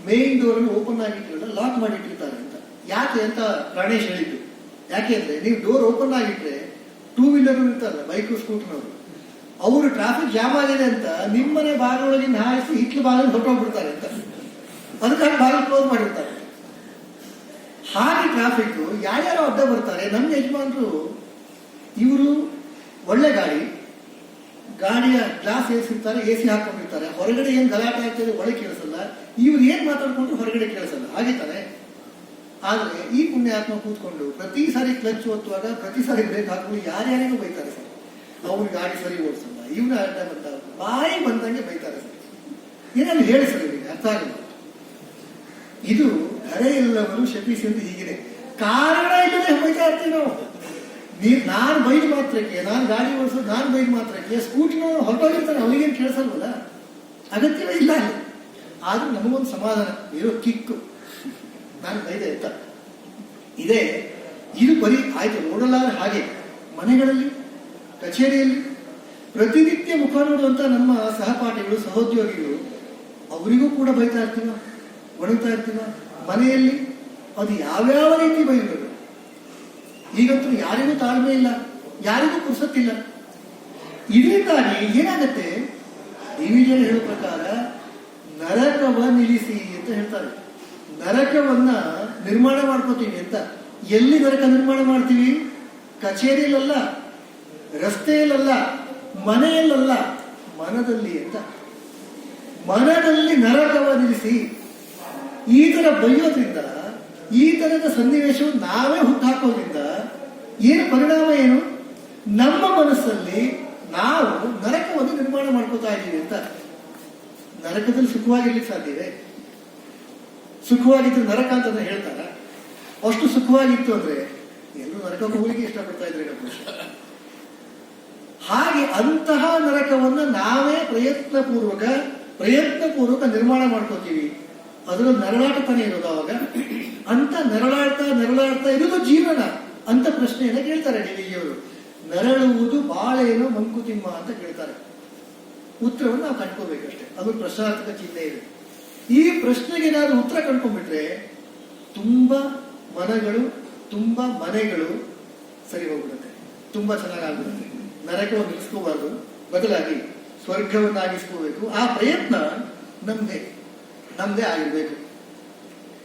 ಮೇನ್ ಡೋರ್ ಅನ್ನು ಓಪನ್ ಆಗಿಟ್ಟಿರಲ್ಲ, ಲಾಕ್ ಮಾಡಿಟ್ಟಿರ್ತಾರೆ ಅಂತ. ಯಾಕೆ ಅಂತ ಪ್ರಾಣೇಶ್ ಹೇಳಿದ್ದು. ಯಾಕೆ ಅಂದ್ರೆ, ನೀವು ಡೋರ್ ಓಪನ್ ಆಗಿಟ್ರೆ ಟೂ ವೀಲರ್ ಇರ್ತಾರಲ್ಲ, ಬೈಕ್ ಸ್ಕೂಟರ್ನವರು, ಅವರು ಟ್ರಾಫಿಕ್ ಜಾಮ್ ಆಗಿದೆ ಅಂತ ನಿಮ್ಮನೆ ಬಾಗಿಲೊಳಗಿನ ಹಾರಿಸಿ ಹಿಟ್ಲು ಬಾಗಿಲು ಹೊರಟೋಗ್ಬಿಡ್ತಾರೆ ಅಂತ, ಅದಕ್ಕಾಗಿ ಬಾಗಿಲು ಕ್ಲೋಸ್ ಮಾಡಿರ್ತಾರೆ. ಹಾಗೆ ಟ್ರಾಫಿಕ್ ಯಾರ್ಯಾರೋ ಅಡ್ಡ ಬರ್ತಾರೆ. ನಮ್ಮ ಯಜಮಾನರು ಇವರು ಒಳ್ಳೆ ಗಾಡಿಯ ಗ್ಲಾಸ್ ಏರಿಸಿರ್ತಾರೆ, AC ಹಾಕೊಂಡಿರ್ತಾರೆ, ಹೊರಗಡೆ ಏನ್ ಗಲಾಟೆ ಆಗ್ತದೆ ಒಳಗೆ ಕೇಳಿಸಲ್ಲ, ಇವ್ರು ಏನ್ ಮಾತಾಡ್ಕೊಂಡ್ರು ಹೊರಗಡೆ ಕೇಳಿಸಲ್ಲ, ಹಾಗೆ ತಾನೆ. ಆದ್ರೆ ಈ ಪುಣ್ಯಾತ್ಮ ಕೂತ್ಕೊಂಡು ಪ್ರತಿ ಸಾರಿ ಕ್ಲಚ್ ಒತ್ತುವಾಗ ಪ್ರತಿ ಸಾರಿ ಬ್ರೇಕ್ ಹಾಕೊಂಡು ಯಾರ್ಯಾರಿಗೂ ಬೈತಾರೆ ಸರ್. ಅವ್ರ ಗಾಡಿ ಸರಿ ಓಡಿಸಲ್ಲ, ಇವ್ನ ಅಡ್ಡ ಬಂದ ಬಾಯಿ ಬಂದಂಗೆ ಬೈತಾರೆ ಸರ್. ಏನಾದ್ರು ಹೇಳಿ ಸರ್, ಇವರಿಗೆ ಅರ್ಥ ಆಗಲ್ಲ. ಇದು ಧರೆ ಎಲ್ಲವರು ಶಪಿಸಿ ಅಂತ ಹೀಗಿದೆ, ಕಾರಣ ಇಲ್ಲದೆ ಬೈತಾ ಇರ್ತೀವಿ ನಾವು. ನಾನು ಬೈದ್ ಮಾತ್ರಕ್ಕೆ, ನಾನು ಗಾಡಿ ಓಡಿಸೋದು ನಾನು ಬೈದ್ ಮಾತ್ರಕ್ಕೆ ಸ್ಕೂಟಿನ ಹೊರಟೋಗಿರ್ತಾನೆ, ಅವನಿಗೇನು ಕೇಳಿಸಲ್ವಲ್ಲ, ಅಗತ್ಯವೇ ಇಲ್ಲ ಅಲ್ಲಿ. ಆದ್ರೂ ನಮಗೊಂದು ಸಮಾಧಾನ ಇರೋ ಕಿಕ್ಕು, ನಾನು ಬೈದೆ ಅಂತ ಇದೆ. ಇದು ಬರೀ ಆಯ್ತು ನೋಡಲಾದ್ರೆ ಹಾಗೆ ಮನೆಗಳಲ್ಲಿ, ಕಚೇರಿಯಲ್ಲಿ ಪ್ರತಿನಿತ್ಯ ಮುಖ ನೋಡುವಂತ ನಮ್ಮ ಸಹಪಾಠಿಗಳು, ಸಹೋದ್ಯೋಗಿಗಳು, ಅವರಿಗೂ ಕೂಡ ಬೈತಾ ಇರ್ತೀವ, ಒಣಗ್ತಾ ಇರ್ತೀವ. ಮನೆಯಲ್ಲಿ ಅದು ಯಾವ್ಯಾವ ರೀತಿ ಬೈಬೇಕು. ಈಗಂತೂ ಯಾರಿಗೂ ತಾಳ್ಮೆ ಇಲ್ಲ, ಯಾರಿಗೂ ಪುರ್ಸತ್ತಿಲ್ಲ. ಇದರಿಂದಾಗಿ ಏನಾಗತ್ತೆ, ಡಿವಿಜನ್ ಹೇಳೋ ಪ್ರಕಾರ ನರಕವ ನಿಲ್ಲಿಸಿ ಅಂತ ಹೇಳ್ತಾರೆ. ನರಕವನ್ನ ನಿರ್ಮಾಣ ಮಾಡ್ಕೋತೀವಿ ಅಂತ. ಎಲ್ಲಿ ನರಕ ನಿರ್ಮಾಣ ಮಾಡ್ತೀವಿ? ಕಚೇರಿಯಲ್ಲ, ರಸ್ತೆಯಲ್ಲ, ಮನೆಯಲ್ಲ, ಮನದಲ್ಲಿ ಅಂತ. ಮನದಲ್ಲಿ ನರಕವ ನಿಲ್ಲಿಸಿ. ಈ ತರ ಬೈಯೋದ್ರಿಂದ, ಈ ತರದ ಸನ್ನಿವೇಶವನ್ನು ನಾವೇ ಹುಟ್ಟಾಕೋದ್ರಿಂದ ಏನು ಪರಿಣಾಮ ಏನು? ನಮ್ಮ ಮನಸ್ಸಲ್ಲಿ ನಾವು ನರಕವನ್ನು ನಿರ್ಮಾಣ ಮಾಡ್ಕೋತಾ ಇದ್ದೀವಿ ಅಂತ. ನರಕದಲ್ಲಿ ಸುಖವಾಗಿರ್ಲಿಕ್ಕೆ ಸಾಧ್ಯವೇ? ಸುಖವಾಗಿತ್ತು ನರಕ ಅಂತ ಹೇಳ್ತಾರ? ಅಷ್ಟು ಸುಖವಾಗಿತ್ತು ಅಂದ್ರೆ ಎಲ್ಲರೂ ನರಕಕ್ಕೆ ಹೋಗ್ಲಿಕ್ಕೆ ಇಷ್ಟಪಡ್ತಾ ಇದ್ರೆ ಹಾಗೆ ಅಂತಹ ನರಕವನ್ನ ನಾವೇ ಪ್ರಯತ್ನಪೂರ್ವಕ ನಿರ್ಮಾಣ ಮಾಡ್ಕೋತೀವಿ. ಅದರ ನರಳಾಟತನ ಇರೋದು ಅವಾಗ. ಅಂತ ನರಳಾಡ್ತಾ ಇರೋದು ಜೀವನ ಅಂತ ಪ್ರಶ್ನೆಯನ್ನ ಕೇಳ್ತಾರೆ ಡಿವಿಜಿಯವರು. ನರಳುವುದು ಬಾಳೆನೋ ಮಂಕುತಿಮ್ಮ ಅಂತ ಕೇಳ್ತಾರೆ. ಉತ್ತರವನ್ನು ನಾವು ಕಂಡ್ಕೋಬೇಕಷ್ಟೇ, ಅದು ಪ್ರಶ್ನಾರ್ಥಕ ಚಿಹ್ನೆ ಇದೆ. ಈ ಪ್ರಶ್ನೆಗೆ ಏನಾದ್ರು ಉತ್ತರ ಕಂಡ್ಕೊಂಡ್ಬಿಟ್ರೆ ತುಂಬಾ ಮನೆಗಳು ಸರಿ ಹೋಗ್ಬಿಡುತ್ತೆ, ತುಂಬಾ ಚೆನ್ನಾಗಾಗ್ಬಿಡುತ್ತೆ. ನರಕವನ್ನು ನಿಲ್ಲಿಸ್ಕೋಬಾರ್ದು, ಬದಲಾಗಿ ಸ್ವರ್ಗವನ್ನಾಗಿಸ್ಕೋಬೇಕು. ಆ ಪ್ರಯತ್ನ ನಮ್ದೇ ಆಗಿರ್ಬೇಕು.